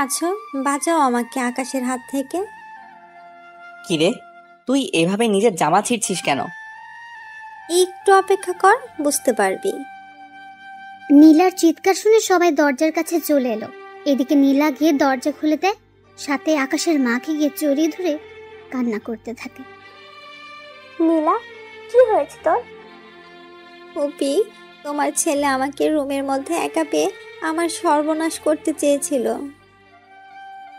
আছো, বাঁচাও আমাকে আকাশের হাত থেকে। কিরে, তুই এভাবে নিজের জামা ছিঁড়ছিস কেন? একটু অপেক্ষা কর, বুঝতে পারবি। নীলার চিৎকার শুনে সবাই দরজার কাছে চলে এলো। এদিকে নীলা গিয়ে দরজা খুলে দেয়, সাথে আকাশের মাকে গিয়ে জড়িয়ে ধরে কান্না করতে থাকে। নীলা, কি হয়েছে তোর? পপি, তোমার ছেলে আমাকে রুমের মধ্যে একা পেয়ে আমার সর্বনাশ করতে চেয়েছিল।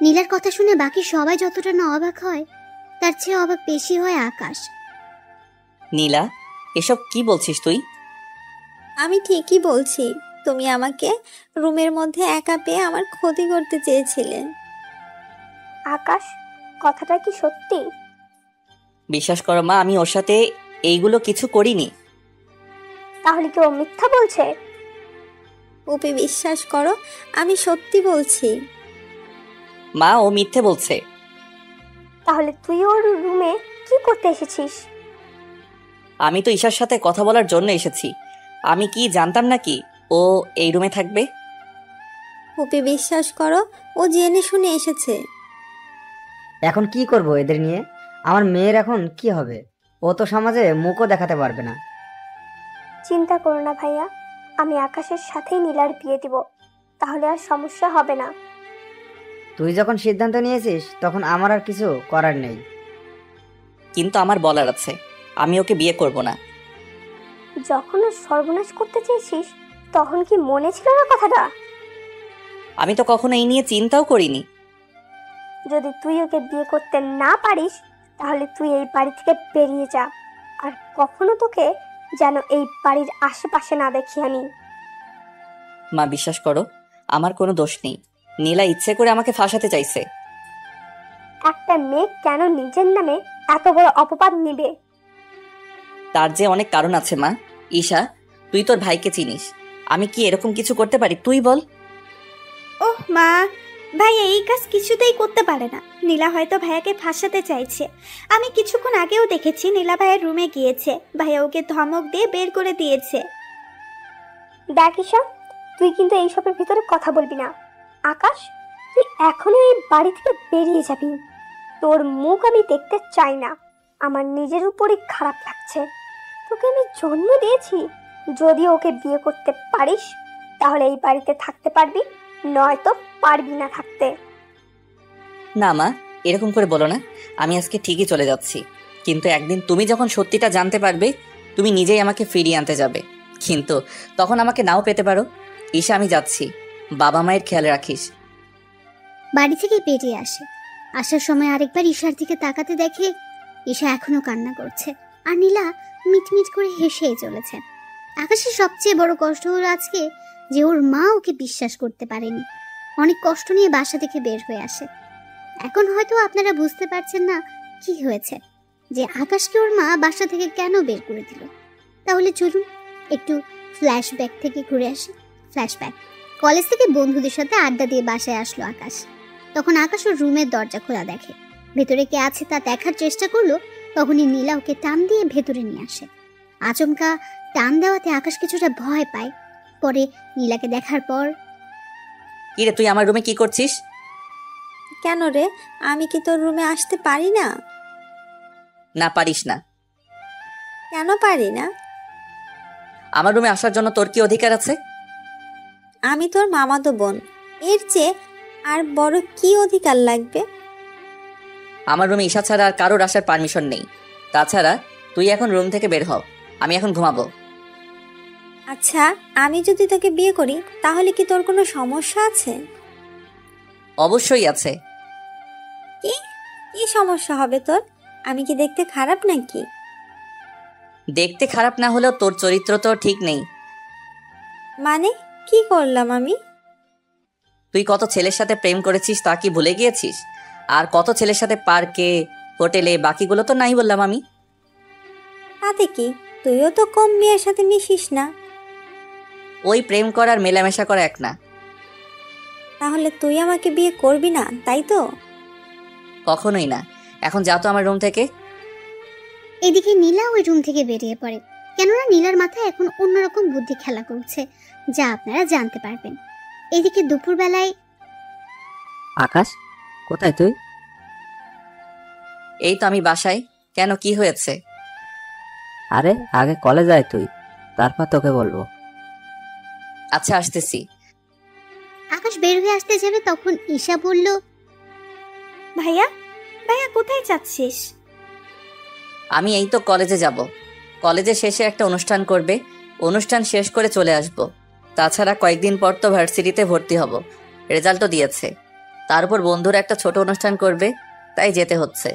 নীলার কথা শুনে বাকি সবাই যতটা না অবাক হয়, তার চেয়ে অবাক বেশি হয় আকাশ। নীলা, এসব কি বলছিস তুই? আমি ঠিকই বলছি, তুমি আমাকে রুমের মধ্যে একা পেয়ে আমার ক্ষতি করতে চেয়েছিলে। আকাশ, কথাটা কি সত্যি? বিশ্বাস করো মা, আমি ওর সাথে এইগুলো কিছু করিনি। তাহলে কি ও মিথ্যা বলছে? পপি, বিশ্বাস করো, আমি সত্যি বলছি। মা, ও মিথ্যে বলছে। তাহলে তুই ওর রুমে কি করতে এসেছিস? আমি তো ঈশার সাথে কথা বলার জন্য এসেছি। আমি কি জানতাম নাকি ও এই রুমে থাকবে? পপি, বিশ্বাস করো, ও জেনে শুনে এসেছে। এখন কি করব এদের নিয়ে? আমার মেয়ের এখন কি হবে? ও তো সমাজে মুখও দেখাতে পারবে না। চিন্তা করো না ভাইয়া, আমি আকাশের সাথেই নীলার বিয়ে দিব, তাহলে আর সমস্যা হবে না। তুই যখন সিদ্ধান্ত নিয়েছিস তখন আমার আর কিছু করার নেই। কিন্তু আমার বলার আছে, আমি ওকে বিয়ে করব না। যখন ও সর্বনাশ করতে চেয়েছিস তখন কি মনে ছিল না কথাটা? আমি তো কখনো এই নিয়ে চিন্তাও করিনি। যদি তুই ওকে বিয়ে করতে না পারিস তাহলে তুই এই বাড়ি থেকে বেরিয়ে যা, আর কখনো তোকে যেন এই বাড়ির আশেপাশে না দেখি আমি। মা, বিশ্বাস করো, আমার কোনো দোষ নেই। নীলা ইচ্ছে করে আমাকে ফাঁসাতে চাইছে। একটা মেয়ে কেন নিজের নামে এত বড় অপবাদ নিবে? তার যে অনেক কারণ আছে মা। ঈশা, তুই তোর ভাইকে চিনিস, আমি কি এরকম কিছু করতে পারি? তুই বল। ওহ মা, ভাইয়া এই কাজ কিছুতেই করতে পারে না। নীলা হয়তো ভাইয়াকে ফাঁসাতে চাইছে। আমি কিছুক্ষণ আগেও দেখেছি নীলা ভাইয়ের রুমে গিয়েছে, ভাইয়া ওকে ধমক দিয়ে বের করে দিয়েছে। দেখ ঈশা, তুই কিন্তু এইসবের ভিতরে কথা বলবি না। আকাশ, তুই এখনো এই বাড়ি থেকে বেরিয়ে যাবি। তোর মুখ আমি দেখতে চাই না। আমার নিজের উপরই খারাপ লাগছে। তোকে আমি জন্ম দিয়েছি, যদি ওকে বিয়ে করতে পারিস তাহলে এই বাড়িতে থাকতে পারবি, নয়তো পারবি না থাকতে। না মা, এরকম করে বলো না। আমি আজকে ঠিকই চলে যাচ্ছি, কিন্তু একদিন তুমি যখন সত্যিটা জানতে পারবে তুমি নিজেই আমাকে ফিরিয়ে আনতে যাবে, কিন্তু তখন আমাকে নাও পেতে পারো। ঈশা, আমি যাচ্ছি, বাবা মায়ের খেয়াল রাখিস। বাড়ি থেকে বেরিয়ে আসে। আসার সময় আরেকবার ঈশার দিকে তাকাতে দেখে ঈশা এখনো কান্না করছে, আর নীলা মিটমিট করে হেসেই চলেছে। আকাশের সবচেয়ে বড় কষ্ট হলো আজকে যে ওর মা ওকে বিশ্বাস করতে পারেনি। অনেক কষ্ট নিয়ে বাসা থেকে বের হয়ে আসে। এখন হয়তো আপনারা বুঝতে পারছেন না কি হয়েছে, যে আকাশকে ওর মা বাসা থেকে কেন বের করে দিল। তাহলে চলুন একটু ফ্ল্যাশব্যাক থেকে ঘুরে আসি। ফ্ল্যাশব্যাক। কলেজ থেকে বন্ধুদের সাথে আড্ডা দিয়ে বাসায় আসলো আকাশ। তখন আকাশ ওর রুমের দরজা খোলা দেখে। ভেতরে কে আছে তা দেখার চেষ্টা করলো, তখনই নীলা ওকে টান দিয়ে ভেতরে নিয়ে আসে। আচমকা টান দেওয়াতে আকাশ কিছুটা ভয় পায়। পরে নীলাকে দেখার পর, কিরে, তুই আমার রুমে কি করছিস? কেন রে, আমি কি তোর রুমে আসতে পারি না? না, পারিস না। কেন পারি না? আমার রুমে আসার জন্য তোর কি অধিকার আছে? আমি তোর মামাতো বোন, এর চেয়ে আর বড় কি অধিকার লাগবে? আমার রুমে ঈশা ছাড়া আর কারোর আসার পারমিশন নেই। তাছাড়া তুই এখন রুম থেকে বের হ, আমি এখন ঘুমাবো। আচ্ছা, আমি যদি তোকে বিয়ে করি তাহলে কি তোর কোনো সমস্যা আছে? অবশ্যই আছে। কি কি সমস্যা হবে তোর? আমি কি দেখতে খারাপ নাকি? দেখতে খারাপ না হলেও তোর চরিত্র তো ঠিক নেই। মানে কি করলাম আমি? তুই কত ছেলের সাথে প্রেম করেছিস তা কি ভুলে গিয়েছিস? আর কত ছেলের সাথে পার্কে, হোটেলে, বাকিগুলো তো নাই বললাম আমি। তাতে কি, তুইও তো কম মেয়ের সাথে মিশিস না। ওই প্রেম করার মেলামেশা করা এক না। তাহলে তুই আমাকে বিয়ে করবি না, তাই তো? কখনোই না। এখন যা তো আমার রুম থেকে। এদিকে নীলা ওই রুম থেকে বেরিয়ে পড়ে। কেননা নীলার মাথায় এখন অন্যরকম বুদ্ধি খেলা করছে, যা আপনারা জানতে পারবেন। এদিকে দুপুরবেলায় আকাশ, কোথায় তুই? এই তো আমি বাসায়। কেন, কি হয়েছে? আরে আগে কলেজ আয় তুই, তারপর তোকে বলবো। আচ্ছা, আসতেছি। আকাশ বের হয়ে আসতে যাবে তখন ঈশা বলল, ভাইয়া, ভাইয়া কোথায় যাচ্ছিস? আমি এই তো কলেজে যাব। কলেজে শেষে একটা অনুষ্ঠান করবে, অনুষ্ঠান শেষ করে চলে আসব। তাছাড়া কয়েকদিন পর তো ভার্সিটিতে ভর্তি হব, রেজাল্টও দিয়েছে। তারপর বন্ধুরা একটা ছোট অনুষ্ঠান করবে, তাই যেতে হচ্ছে।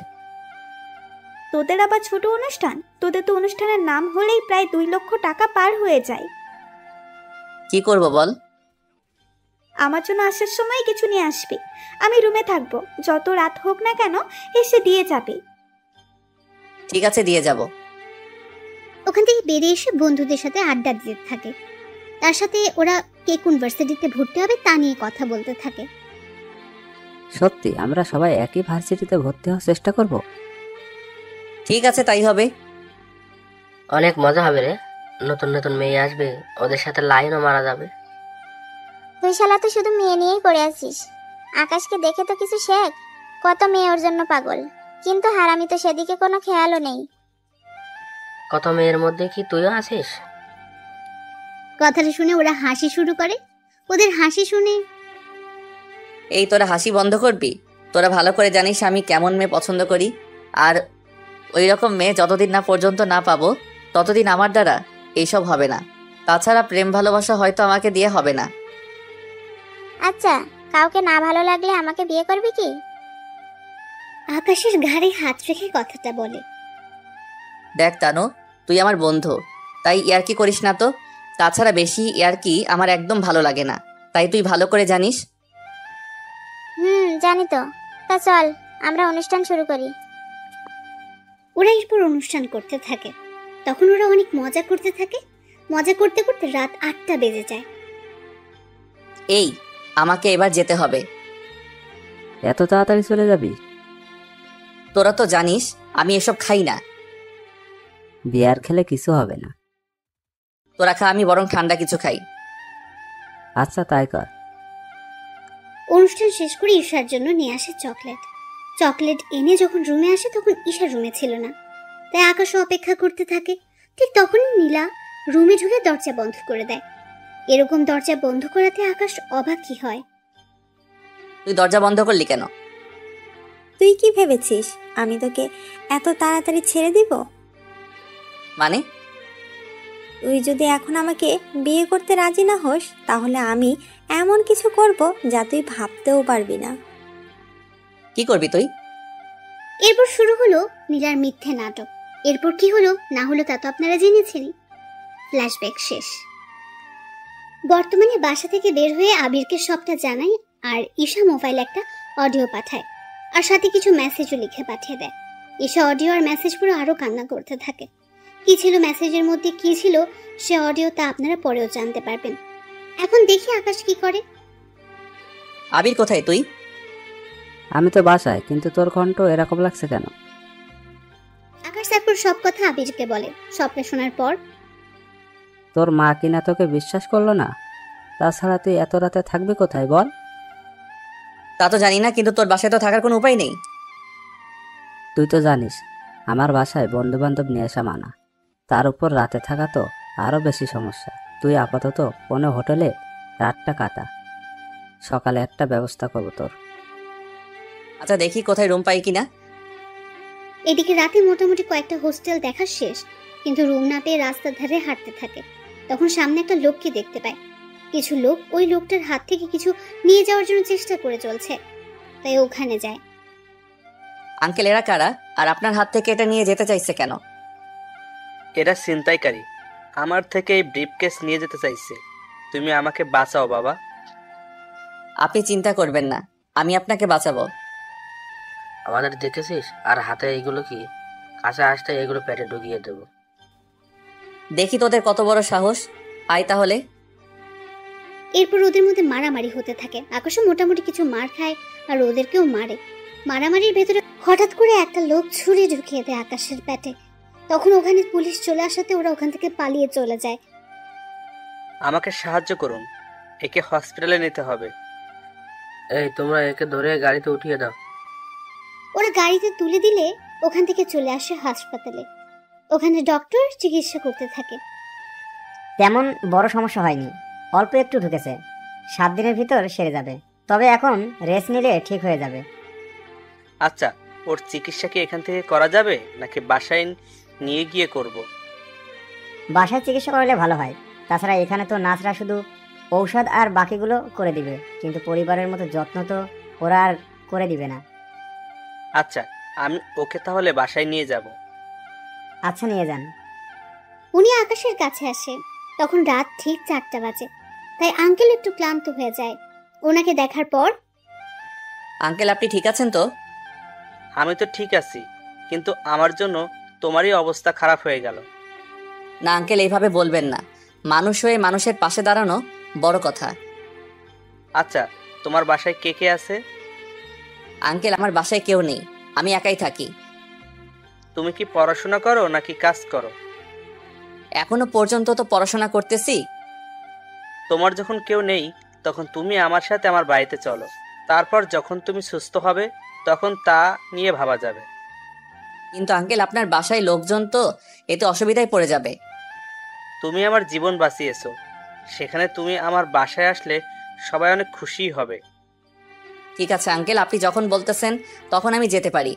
তোদের আবার ছোট অনুষ্ঠান? তোদের তো অনুষ্ঠানের নাম হলেই প্রায় 2 লক্ষ টাকা পার হয়ে যায়। কি করব বল? আমার জন্য আসার সময় কিছু নিয়ে আসবি। আমি রুমে থাকবো, যত রাত হোক না কেন এসে দিয়ে যাবি। ঠিক আছে, দিয়ে যাব। ওখান থেকে বেরিয়ে এসে বন্ধুদের সাথে আড্ডা দিতে থাকে। তার সাথে ওরা কে কোন ভার্সিটিতে ভর্তি হবে তা নিয়ে কথা বলতে থাকে। সত্যি আমরা সবাই একই ভার্সিটিতে ভর্তি হওয়ার চেষ্টা করব। ঠিক আছে, তাই হবে। অনেক মজা হবে রে, নতুন নতুন মেয়ে আসবে, ওদের সাথে লাইনও মারা যাবে। তুই শালা তো শুধু মেয়ে নিয়েই পড়ে আছিস। আকাশকে দেখে তো কিছু শেখ। কত মেয়ে ওর জন্য পাগল, কিন্তু হারামি তো সেদিকে কোনো খেয়ালও নেই। কত মেয়ের মধ্যে কি তুইও আছিস? কথাটা শুনে ওরা হাসি শুরু করে। ওদের হাসি শুনে এই তোরা হাসি বন্ধ করবি? তোরা ভালো করে জানিস আমি কেমন মেয়ে পছন্দ করি। আর ওই রকম মেয়ে যতদিন না পর্যন্ত না পাবো, ততদিন আমার দ্বারা এইসব হবে না। তাছাড়া প্রেম ভালোবাসা হয়তো আমাকে দিয়ে হবে না। আচ্ছা, কাউকে না ভালো লাগলে আমাকে বিয়ে করবি কি? আকাশের ঘাড়ে হাত রেখে কথাটা বলে। দেখ তানু, তুই আমার বন্ধু, তাই ইয়ার্কি করিস না তো। তাছাড়া বেশি ইয়ার্কি আমার একদম ভালো লাগে না, তাই তুই ভালো করে জানিস। জানি তো। তা চল আমরা অনুষ্ঠান শুরু করি। ওরা এরপর অনুষ্ঠান করতে থাকে। তখন ওরা অনেক মজা করতে থাকে। মজা করতে করতে রাত 8টা বেজে যায়। এই, আমাকে এবার যেতে হবে। এত তাড়াতাড়ি চলে যাবি? তোরা তো জানিস আমি এসব খাই না। বিয়ার খেলে কিছু হবে না। তোরা খা, আমি বরং ঠান্ডা কিছু খাই। আচ্ছা তাই কর। অনুষ্ঠান শেষ করে ঈশার জন্য নিয়ে আসে চকলেট। চকলেট এনে যখন রুমে আসে তখন ঈশা রুমে ছিল না, তাই আকাশও অপেক্ষা করতে থাকে। ঠিক তখনই নীলা রুমে ঢুকে দরজা বন্ধ করে দেয়। এরকম দরজা বন্ধ করাতে আকাশ অবাকই হয়। তুই দরজা বন্ধ করলি কেন? তুই কি ভেবেছিস আমি তোকে এত তাড়াতাড়ি ছেড়ে দিব? মানে? তুই যদি এখন আমাকে বিয়ে করতে রাজি না হোস, তাহলে আমি এমন কিছু করব যা তুই ভাবতেও পারবি না। কি করবি তুই? এরপর শুরু হলো নীলার মিথ্যে নাটক। এরপর কি হলো না হলো তা তো আপনারা জেনেছেনই। ফ্ল্যাশব্যাক শেষ। বর্তমানে বাসা থেকে বের হয়ে আবিরকে সবটা জানায়, আর ঈশা মোবাইলে একটা অডিও পাঠায়, আর সাথে কিছু মেসেজও লিখে পাঠিয়ে দেয়। ঈশা অডিও আর মেসেজ পুরো আরো কান্না করতে থাকে। কি ছিল মেসেজের মধ্যে, কি ছিল সে অডিও, তা আপনারা পরেও জানতে পারবেন। এখন দেখি আকাশ কি করে। আবির কোথায় তুই? আমি তো বাসায়, কিন্তু তোর কণ্ঠ এরকম লাগছে কেন? আকাশ তারপর সব কথা আবিরকে বলে। সবটা শোনার পর তোর মা কিনা তোকে বিশ্বাস করলো না? তাছাড়া তুই এত রাতে থাকবি কোথায় বল? তা তো জানি না, কিন্তু তোর বাসায় তো থাকার কোনো উপায় নেই। তুই তো জানিস আমার বাসায় বন্ধু বান্ধব নিয়ে আসা মানা। তার উপর রাতে থাকা তো আরো বেশি সমস্যা। তুই আপাতত কোনো হোটেলে রাতটা কাটা, সকালে একটা ব্যবস্থা করবো তোর। আচ্ছা, দেখি কোথায় রুম পাই কিনা। এদিকে রাতে মোটামুটি কয়েকটা হোস্টেল দেখা শেষ, কিন্তু রুম না পেয়ে রাস্তার ধারে হাঁটতে থাকে। তখন সামনে একটা লোককে দেখতে পায়। কিছু লোক ওই লোকটার হাত থেকে কিছু নিয়ে যাওয়ার জন্য চেষ্টা করে চলছে, তাই ওখানে যায়। আঙ্কেল, এরা কারা? আর আপনার হাত থেকে এটা নিয়ে যেতে চাইছে কেন? এরা ছিনতাইকারী, আমার থেকে এই ব্রিফকেস নিয়ে যেতে চাইছে। তুমি আমাকে বাঁচাও বাবা। আপনি চিন্তা করবেন না, আমি আপনাকে বাঁচাবো। আমাদের দেখেছিস? আর হাতে এইগুলো কি? কাছে আসতে এগুলো পেটে ঢুকিয়ে দেবো। দেখি তোদের কত বড় সাহস। আয় তাহলে। এরপর ওদের মধ্যে মারামারি হতে থাকে। আকাশও মোটামুটি কিছু মার খায় আর ওদেরকেও মারে। মারামারির ভেতরে হঠাৎ করে একটা লোক ছুরি ঢুকিয়ে দেয় আকাশের পেটে। তখন ওখানে পুলিশ চলে আসাতে ওরা ওখান থেকে পালিয়ে চলে যায়। আমাকে সাহায্য করুন, একে হসপিটালে নিতে হবে। এই তোমরা একে ধরে গাড়িতে উঠিয়ে দাও। ওরা গাড়িতে তুলে দিলে ওখান থেকে চলে আসে হাসপাতালে। ওখানে ডক্টর চিকিৎসা করতে থাকে। তেমন বড় সমস্যা হয়নি, অল্প একটু ঢুকেছে, 7 দিনের ভিতর সেরে যাবে। তবে এখন রেস্ট নিলে ঠিক হয়ে যাবে। আচ্ছা, ওর চিকিৎসা কি এখান থেকে করা যাবে নাকি বাসায় নিয়ে গিয়ে করব? বাসায় চিকিৎসা করলে ভালো হয়। তাছাড়া এখানে তো নার্সরা শুধু ঔষধ আর বাকিগুলো করে দিবে, কিন্তু পরিবারের মতো যত্ন তো ওরা আর করে দিবে না। আচ্ছা, আমি ওকে তাহলে বাসায় নিয়ে যাব। আচ্ছা, নিয়ে যান। উনি আকাশের কাছে আসে। তখন রাত ঠিক 4টা বাজে। তাই আঙ্কেল একটু ক্লান্ত হয়ে যায়। ওনাকে দেখার পর, আঙ্কেল আপনি ঠিক আছেন তো? আমি তো ঠিক আছি, কিন্তু আমার জন্য তোমারই অবস্থা খারাপ হয়ে গেল। না আঙ্কেল, এইভাবে বলবেন না। মানুষ হয়ে মানুষের পাশে দাঁড়ানো বড় কথা। আচ্ছা, তোমার বাসায় কে কে আছে? আঙ্কেল আমার বাসায় কেউ নেই, আমি একাই থাকি। তুমি কি পড়াশোনা করো নাকি কাজ করো? এখনো পর্যন্ত তো পড়াশোনা করতেছি। তোমার যখন কেউ নেই তখন তুমি আমার সাথে আমার বাড়িতে চলো। তারপর যখন তুমি সুস্থ হবে তখন তা নিয়ে ভাবা যাবে। কিন্তু আঙ্কেল আপনার বাসায় লোকজন তো, এতে অসুবিধায় পড়ে যাবে। তুমি আমার জীবন বাঁচিয়েছো, সেখানে তুমি আমার বাসায় আসলে সবাই অনেক খুশি হবে। ঠিক আছে আঙ্কেল, আপনি যখন বলতেছেন তখন আমি যেতে পারি।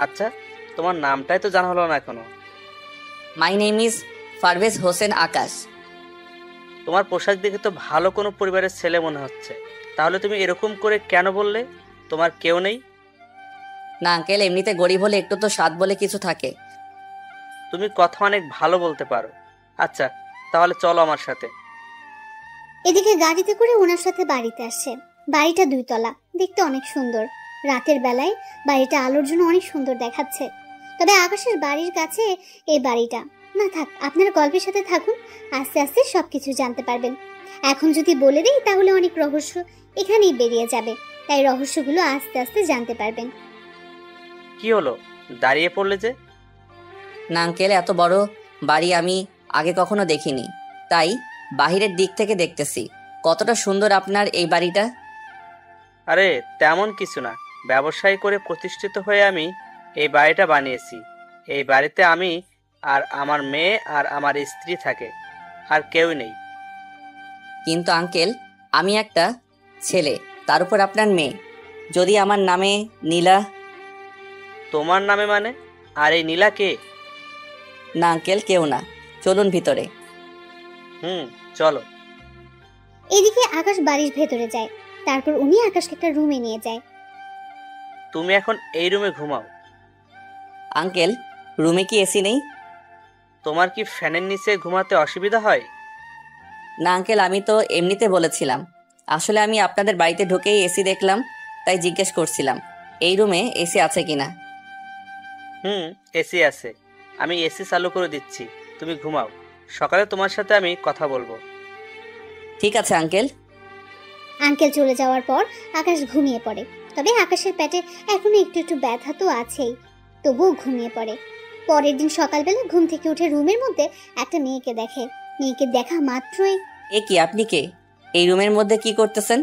আচ্ছা, তোমার নামটাই তো জানা হলো না এখনো। My name is Parvez Hossain Akash. তোমার পোশাক দেখে তো ভালো কোনো পরিবারের ছেলে মনে হচ্ছে। তাহলে তুমি এরকম করে কেন বললে তোমার কেউ নেই? না আঙ্কেল, এমনিতে গরিব হলে একটু তো স্বাদ বলে কিছু থাকে। তুমি কথা অনেক ভালো বলতে পারো। আচ্ছা, তাহলে চলো আমার সাথে। এদিকে গাড়িতে করে ওনার সাথে বাড়িতে আসে। বাড়িটা 2 তলা, দেখতে অনেক সুন্দর। রাতের বেলায় বাড়িটা আলোর জন্য অনেক সুন্দর দেখাচ্ছে। তবে আকাশের বাড়ির কাছে এই বাড়িটা না। থাক, আপনারা গল্পের সাথে থাকুন, আস্তে আস্তে সবকিছু জানতে পারবেন। এখন যদি বলে দিই তাহলে অনেক রহস্য এখানেই বেরিয়ে যাবে, তাই রহস্যগুলো আস্তে আস্তে জানতে পারবেন। কি হলো, দাঁড়িয়ে পড়লে যে? না আঙ্কেল, এত বড় বাড়ি আমি আগে কখনো দেখিনি, তাই বাহিরের দিক থেকে দেখতেছি। কতটা সুন্দর আপনার এই বাড়িটা। আরে তেমন কিছু না, ব্যবসায় করে প্রতিষ্ঠিত হয়ে আমি এই বাড়িটা বানিয়েছি। এই বাড়িতে আমি আর আমার মেয়ে আর আমার স্ত্রী থাকে, আর কেউ নেই। কিন্তু আঙ্কেল, আমি একটা ছেলে, তার উপর আপনার মেয়ে। যদি আমার নামে নীলা। তোমার নামে মানে? আর এই নীলা কে? না আঙ্কেল, কেউ না। চলুন ভিতরে। চলো। এদিকে আকাশ বাড়ির ভেতরে যায়। তারপর উনি আকাশকে একটা রুমে নিয়ে যায়। তুমি এখন এই রুমে ঘুমাও। আঙ্কেল, রুমে কি এসি নেই? তোমার কি ফ্যানের নিচে ঘুমাতে অসুবিধা হয়? না আঙ্কেল, আমি তো এমনিতে বলেছিলাম। আসলে আমি আপনাদের বাড়িতে ঢুকেই এসি দেখলাম, তাই জিজ্ঞেস করছিলাম এই রুমে এসি আছে কিনা। এসি আছে, আমি এসি চালু করে দিচ্ছি, তুমি ঘুমাও। সকালে তোমার সাথে আমি কথা বলবো। ঠিক আছে আঙ্কেল। আঙ্কেল চলে যাওয়ার পর আকাশ ঘুমিয়ে পড়ে। তবে আকাশের পেটে এখনো একটু একটু ব্যথা তো আছেই, তবুও ঘুমিয়ে পড়ে। পরের দিন সকালবেলা ঘুম থেকে উঠে রুমের মধ্যে একটা মেয়েকে দেখে। মেয়েকে দেখা মাত্রই, এ কি, আপনি কে? এই রুমের মধ্যে কি করতেছেন?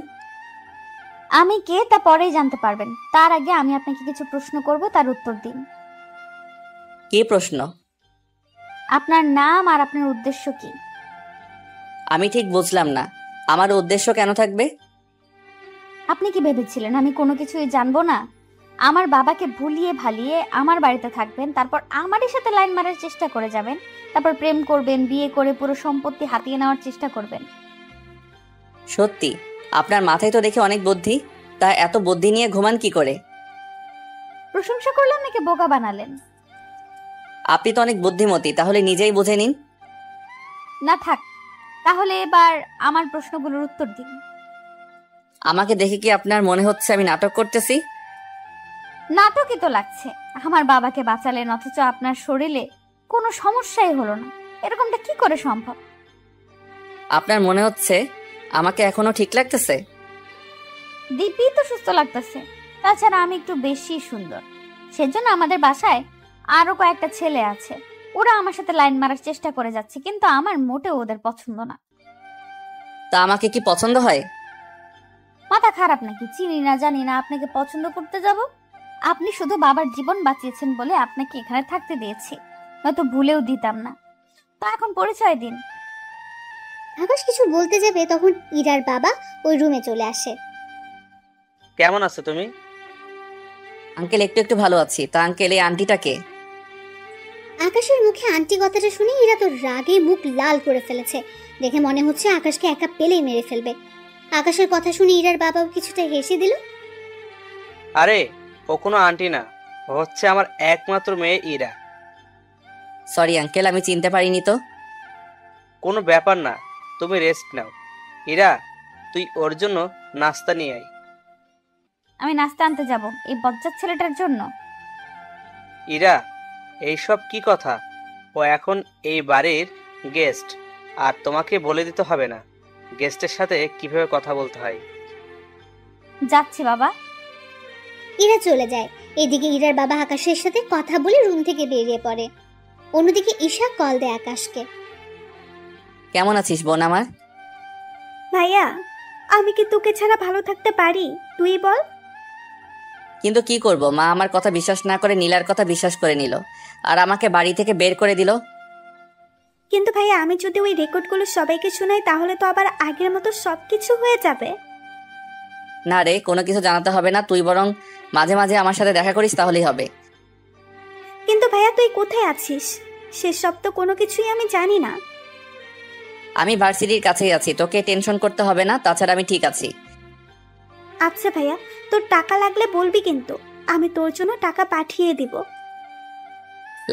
আমি কে তা পরেই জানতে পারবেন। তার আগে আমি আপনাকে কিছু প্রশ্ন করব, তার উত্তর দিন। কি প্রশ্ন? আপনার নাম আর আপনার উদ্দেশ্য কি? আমি ঠিক বুঝলাম না, আমার উদ্দেশ্য কেন থাকবে? আপনি কি ভেবেছিলেন আমি কোনো কিছুই জানবো না? আমার বাবাকে ভুলিয়ে ভালিয়ে আমার বাড়িতে থাকবেন, তারপর আমারই সাথে লাইন মারার চেষ্টা করে যাবেন, তারপর প্রেম করবেন, বিয়ে করে পুরো সম্পত্তি হাতিয়ে নেওয়ার চেষ্টা করবেন। সত্যি আপনার মাথায় তো দেখে অনেক বুদ্ধি, তা এত বুদ্ধি নিয়ে ঘুমান কি করে? প্রশংসা করলে আমাকে বোকা বানালেন। আপনি তো অনেক বুদ্ধিমতী, তাহলে নিজেই বুঝে নিন। না থাক, তাহলে এবার আমার প্রশ্নগুলোর উত্তর দিন। আমাকে দেখে কি আপনার মনে হচ্ছে আমি নাটক করতেছি? নাটকই তো লাগছে। আমার বাবাকে বাঁচালেন অথচ আপনার শরীরে কোনো সমস্যাই হলো না, এরকমটা কি করে সম্ভব? আপনার মনে হচ্ছে আমাকে এখনো ঠিক লাগতেছে? দিব্যি তো সুস্থ লাগতেছে। তাছাড়া আমি একটু বেশি সুন্দর, সেজন্য আমাদের বাসায় আরো কয়েকটা ছেলে আছে, ওরা আমার সাথে লাইন মারার চেষ্টা করে যাচ্ছে, কিন্তু আমার মোটেও ওদের পছন্দ না। তা আমাকে কি পছন্দ হয়? মাথা খারাপ নাকি? চিনি না জানি না আপনাকে পছন্দ করতে যাব? আপনি শুধু বাবার জীবন বাঁচিয়েছেন বলে আপনাকে এখানে থাকতে দিয়েছি, নয়তো ভুলেও দিতাম না। তো এখন পরিচয় দিন। আকাশ কিছু বলতে যাবে তখন ইরার বাবা ওই রুমে চলে আসে। কেমন আছো তুমি? আঙ্কেল একটু একটু ভালো আছি। তা আঙ্কেল, এই আন্টিটাকে? আকাশের মুখে আন্টি কথাটা শুনে ইরা তো রাগে মুখ লাল করে ফেলেছে। দেখে মনে হচ্ছে আকাশকে একা পেলেই মেরে ফেলবে। আকাশের কথা শুনে ইরার বাবাও কিছুটা হেসে দিল। আরে ও কোনো আন্টি না, ও হচ্ছে আমার একমাত্র মেয়ে ইরা। সরি আঙ্কেল, আমি চিনতে পারিনি তো। কোনো ব্যাপার না, তুমি রেস্ট নাও। ইরা, তুই ওর জন্য নাস্তা নিয়ে আয়। আমি নাস্তা আনতে যাব এই বজ্জাত ছেলেটার জন্য? ইরা, এইসব কি কথা? ও এখন এই বাড়ির গেস্ট, আর তোমাকে বলে দিতে হবে না গেস্টের সাথে কিভাবে কথা বলতে হয়। যাচ্ছি বাবা। ইরা চলে যায়। এদিকে ইরার বাবা আকাশের সাথে কথা বলে রুম থেকে বেরিয়ে পড়ে। অন্যদিকে ঈশা কল দেয় আকাশকে। কেমন আছিস বোন আমার? ভাইয়া, আমি কি তোকে ছাড়া ভালো থাকতে পারি? তুই বল। কিন্তু কি করব, মা আমার কথা বিশ্বাস না করে নীলার কথা বিশ্বাস করে নিল, আর আমাকে বাড়ি থেকে বের করে দিল। কিন্তু ভাইয়া, আমি যদি ওই রেকর্ডগুলো সবাইকে শোনাই তাহলে তো আবার আগের মতো সবকিছু হয়ে যাবে। না রে, কোনো কিছু জানাতে হবে না, তুই বরং মাঝে মাঝে আমার সাথে দেখা করিস, তাহলেই হবে। কিন্তু ভাইয়া, তুই কোথায় আছিস সেসব তো কোনো কিছুই আমি জানি না। আমি ভার্সিটির কাছেই আছি, তোকে টেনশন করতে হবে না, তাছাড়া আমি ঠিক আছি। আচ্ছা ভাইয়া, তোর টাকা লাগলে বলবি, কিন্তু আমি তোর জন্য টাকা পাঠিয়ে দিব।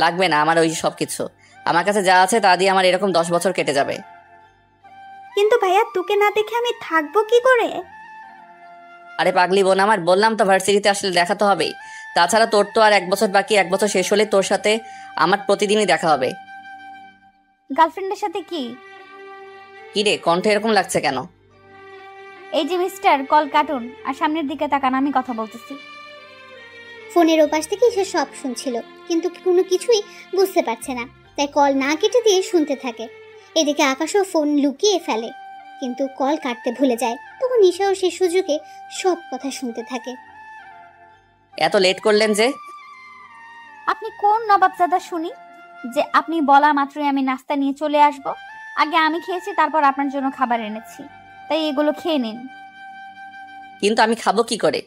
লাগবে না আমার ওই সব কিছু, আমার কাছে যা আছে তা দিয়ে আমার এরকম 10 বছর কেটে যাবে। কিন্তু ভাইয়া, তোকে না দেখে আমি থাকবো কি করে? আরে পাগলি বোন আমার, বললাম তো ভার্সিটিতে আসলে দেখা তো হবেই। তাছাড়া তোর তো আর 1 বছর বাকি, 1 বছর শেষ হলে তোর সাথে আমার প্রতিদিনই দেখা হবে। গার্লফ্রেন্ডের সাথে কি? কি রে, কণ্ঠ এরকম লাগছে কেন? এই যে মিস্টার, কল কাটুন আর সামনের দিকে তাকান, আমি কথা বলতেছি। ফোনের ওপাশ থেকে ঈশা সব শুনছিল, কিন্তু কোনো কিছুই বুঝতে পারছে না, তাই কল না কেটে দিয়ে শুনতে থাকে। এদিকে আকাশও ফোন লুকিয়ে ফেলে, কিন্তু কল কাটতে ভুলে যায়। তখন ঈশাও সে সুযোগে সব কথা শুনতে থাকে। এত লেট করলেন যে? আপনি কোন নবাবজাদা শুনি যে আপনি বলা মাত্রই আমি নাস্তা নিয়ে চলে আসব? আগে আমি খেয়েছি, তারপর আপনার জন্য খাবার এনেছি, তাই এগুলো খেয়ে নিন। কিন্তু আমি খাবো কি করে?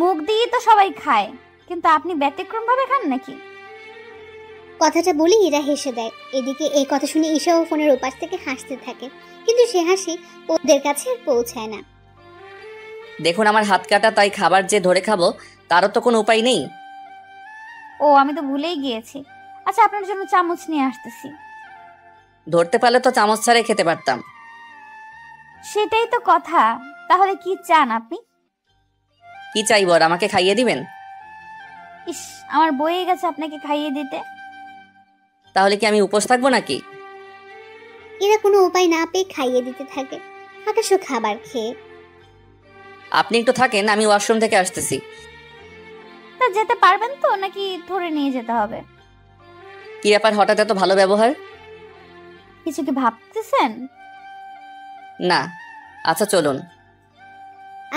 মুখ দিয়ে তো সবাই খায়, কিন্তু আপনি ব্যতিক্রম ভাবে খান নাকি? কথাটা বলে ইরা হেসে দেয়। এদিকে এই কথা শুনে ঈশাও ফোনের ওপাশ থেকে হাসতে থাকে, কিন্তু সে হাসি ওদের কাছে আর পৌঁছায় না। দেখুন আমার হাত কাটা, তাই খাবার যে ধরে খাবো তারও তো কোনো উপায় নেই। ও, আমি তো ভুলেই গিয়েছি। আচ্ছা, আপনার জন্য চামচ নিয়ে আসতেছি। ধরতে পারলে তো চামচ ছাড়াই খেতে পারতাম। সেটাই তো কথা। তাহলে কি চান আপনি? কি চাইব? আর আমাকে খাইয়ে দিবেন? ইস, আমার বয়ে গেছে আপনাকে খাইয়ে দিতে। তাহলে কি আমি উপোস থাকবো নাকি? এরা কোনো উপায় না পেয়ে খাইয়ে দিতে থাকে। আকাশও খাবার খেয়ে। আপনি একটু থাকেন, আমি ওয়াশরুম থেকে আসতেছি। তা যেতে পারবেন তো, নাকি ধরে নিয়ে যেতে হবে? কি ব্যাপার, হঠাৎ এত ভালো ব্যবহার? কিছু কি ভাবতেছেন? না। আচ্ছা চলুন।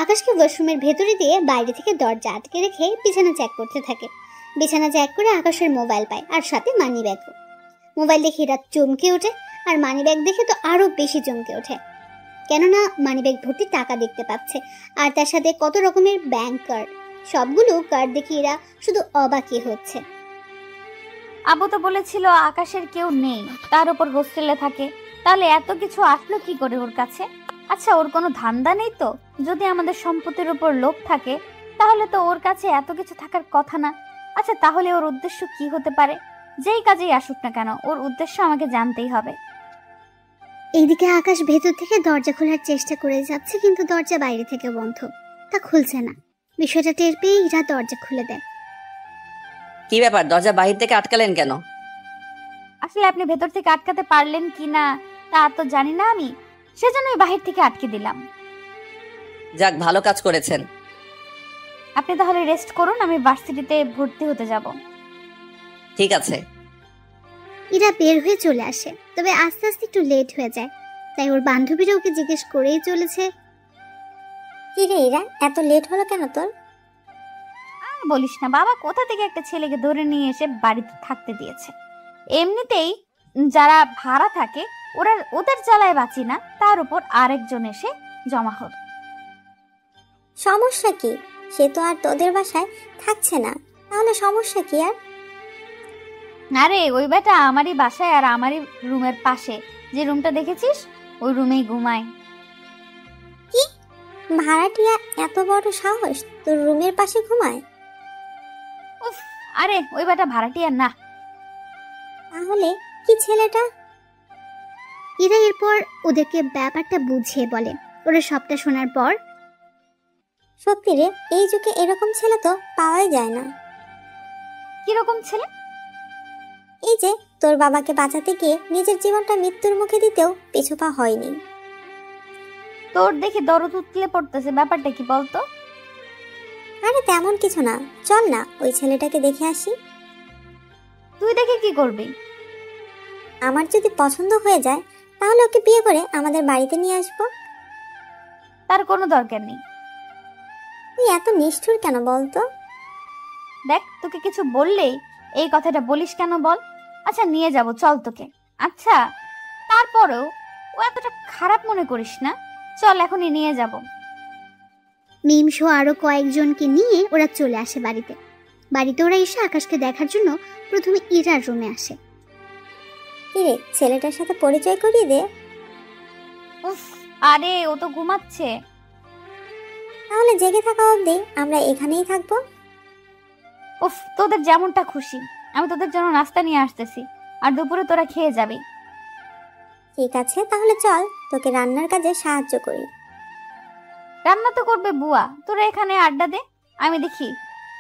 আকাশকে ওয়াশরুমের ভেতরে দিয়ে বাইরে থেকে দরজা আটকে রেখে বিছানা চেক করতে থাকে। বিছানা চেক করে আকাশের মোবাইল পায়, আর সাথে মানি ব্যাগও। মোবাইল দেখে এরা চমকে ওঠে, আর মানি ব্যাগ দেখে তো আরো বেশি চমকে ওঠে, কেননা মানি ব্যাগ ভর্তি টাকা দেখতে পাচ্ছে, আর তার সাথে কত রকমের ব্যাংক কার্ড। সবগুলো কার্ড দেখে এরা শুধু অবাকই হচ্ছে। আবু তো বলেছিল আকাশের কেউ নেই, তার উপর হোস্টেলে থাকে, তাহলে এত কিছু আসলো কি করে ওর কাছে? আচ্ছা, ওর কোনো ধান্দা নেই তো? যদি আমাদের সম্পত্তির উপর লোভ থাকে তাহলে তো ওর কাছে এত কিছু থাকার কথা না। আচ্ছা, তাহলে ওর উদ্দেশ্য কি হতে পারে? যেই কাজেই আসুক না কেন, ওর উদ্দেশ্য আমাকে জানতেই হবে। এইদিকে আকাশ ভেতর থেকে দরজা খোলার চেষ্টা করে যাচ্ছে, কিন্তু দরজা বাইরে থেকে বন্ধ, তা খুলছে না। বিষয়টা টের পেয়ে ইরা দরজা খুলে দেয়। কি ব্যাপার, দরজা বাহির থেকে আটকালেন কেন? আসলে আপনি ভেতর থেকে আটকাতে পারলেন কিনা তা তো জানি না আমি, সেজন্যই বাহির থেকে আটকে দিলাম। যাক, ভালো কাজ করেছেন। আপনি তাহলে রেস্ট করুন, আমি ভার্সিটিতে ভর্তি হতে যাব। ঠিক আছে। ইরা বের হয়ে চলে আসে, তবে আস্তে আস্তে একটু লেট হয়ে যায়, তাই ওর বান্ধবীরা ওকে জিজ্ঞেস করেই চলেছে, কি রে ইরা, এত লেট হলো কেন তোর? আর বলিস না, বাবা কোথা থেকে একটা ছেলেকে ধরে নিয়ে এসে বাড়িতে থাকতে দিয়েছে। এমনিতেই যারা ভাড়া থাকে ওদের জ্বালায় বাঁচি না, তার উপর আরেকজন এসে জমা হলো। সমস্যা কি? সে তো আর তোদের বাসায় থাকছে না, তাহলে সমস্যা কি আর? আরে ওই বেটা আমারই বাসায় আর আমারই রুমের পাশে যে রুমটা দেখেছিস ওই রুমেই ঘুমায়। কি ভাড়াটিয়া এত বড় সাহস তোর রুমের পাশে ঘুমায়? উফ, আরে ওই বেটা ভাড়াটিয়া না। তাহলে কি ছেলেটা? ইরা এরপর ওদেরকে ব্যাপারটা বুঝিয়ে বলে। ওরা সবটা শোনার পর, সত্যি রে, এই যুগে এরকম ছেলে তো পাওয়াই যায় না। কিরকম ছেলে? এই যে তোর বাবাকে বাঁচাতে গিয়ে নিজের জীবনটা মৃত্যুর মুখে দিতেও পিছুপা হয়নি। তোর দেখি দরদ উতলে পড়তেছে, ব্যাপারটা কি বলতো? আরে তেমন কিছু না, চল না ওই ছেলেটাকে দেখে আসি। তুই দেখে কি করবি? আমার যদি পছন্দ হয়ে যায় তাহলে ওকে বিয়ে করে আমাদের বাড়িতে নিয়ে আসবো। তার কোনো দরকার নেই। তুই এত নিষ্ঠুর কেন বলতো? দেখ, তোকে কিছু বললেই এই কথাটা বলিস কেন বল? আচ্ছা নিয়ে যাব, চল তোকে। আচ্ছা তারপরেও ও এতটা খারাপ মনে করিস না, চল এখনই নিয়ে যাব। মিম সহ আরো কয়েকজনকে নিয়ে ওরা চলে আসে বাড়িতে। ওরা এসে আকাশকে দেখার জন্য প্রথমে ইরার রুমে আসে। কিরে, ছেলেটার সাথে পরিচয় করিয়ে দে। উফ, আরে ও তো ঘুমাচ্ছে। তাহলে জেগে থাকা অবধি আমরা এখানেই থাকবো। উফ, তোদের যেমনটা খুশি, আমি তোদের জন্য নাস্তা নিয়ে আসতেছি, আর দুপুরে তোরা খেয়ে যাবি। ঠিক আছে, তাহলে চল তোকে রান্নার কাজে সাহায্য করি। রান্না তো করবে বুয়া, তোরা এখানে আড্ডা দে, আমি দেখি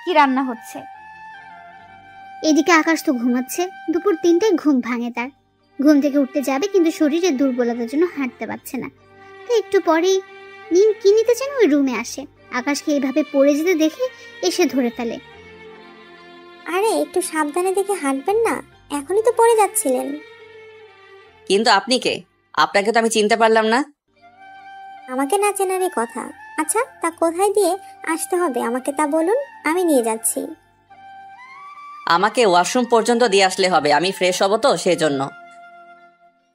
কি রান্না হচ্ছে। এদিকে আকাশ তো ঘুমাচ্ছে। দুপুর 3টায় ঘুম ভাঙে তার। ঘুম থেকে উঠতে যাবে, কিন্তু শরীরে দুর্বলতার জন্য হাঁটতে পারছে না। তো একটু পরেই মিম কি নিতে যেন ওই রুমে আসে। আকাশকে এইভাবে পড়ে যেতে দেখে এসে ধরে ফেলে। আরে একটু সাবধানে দেখে হাঁটবেন না, এখনই তো পড়ে যাচ্ছিলেন। কিন্তু আপনি কে? আপনাকে তো আমি চিনতে পারলাম না। আমাকে না চেনারই কথা। আচ্ছা, তা কোথায় দিয়ে আসতে হবে আমাকে তা বলুন, আমি নিয়ে যাচ্ছি। আমাকে ওয়াশরুম পর্যন্ত দিয়ে আসলে হবে, আমি ফ্রেশ হব তো সেজন্য।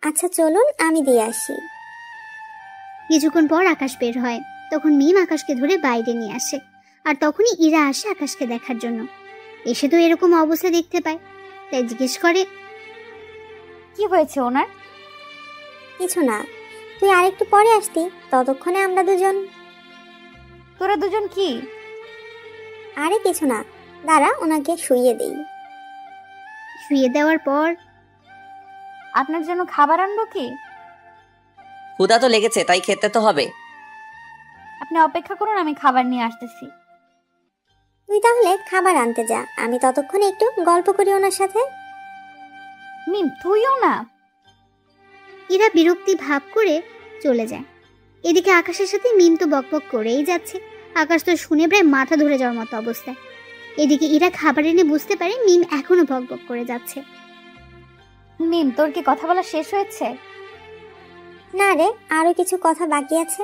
আচ্ছা চলুন, আমি দিয়ে আসি। কিছুক্ষণ পর আকাশ বের হয়। তখন মিম আকাশকে ধরে বাইরে নিয়ে আসে। আর তখনই ইরা আসে আকাশকে দেখার জন্য। এসে তো এরকম অবস্থা দেখতে পায়, তাই জিজ্ঞেস করে, কি হয়েছে ওনার? কিছু না, তুই আরেকটু পরে আসতি, ততক্ষণে আমরা দুজন। তোরা দুজন কি? আরে কিছু না, দাঁড়া ওনাকে শুইয়ে দেই। শুয়ে দেওয়ার পর, আপনার জন্য খাবার আনবো কি? ক্ষুধা তো লেগেছে, তাই খেতে তো হবে। আপনি অপেক্ষা করুন, আমি খাবার নিয়ে আসতেছি। তুই তাহলে খাবার আনতে যা, আমি ততক্ষণে একটু গল্প করি ওনার সাথে। মিম তুইও না। ইরা বিরক্তি ভাব করে চলে যায়। এদিকে আকাশের সাথে মিম তো বকবক করেই যাচ্ছে। আকাশ তো শুনে প্রায় মাথা ধরে যাওয়ার মতো অবস্থায়। এদিকে ইরা খাবার এনে বুঝতে পারে মিম এখনো বকবক করে যাচ্ছে। মিম, তোর কি কথা বলা শেষ হয়েছে? না রে, আরো কিছু কথা বাকি আছে।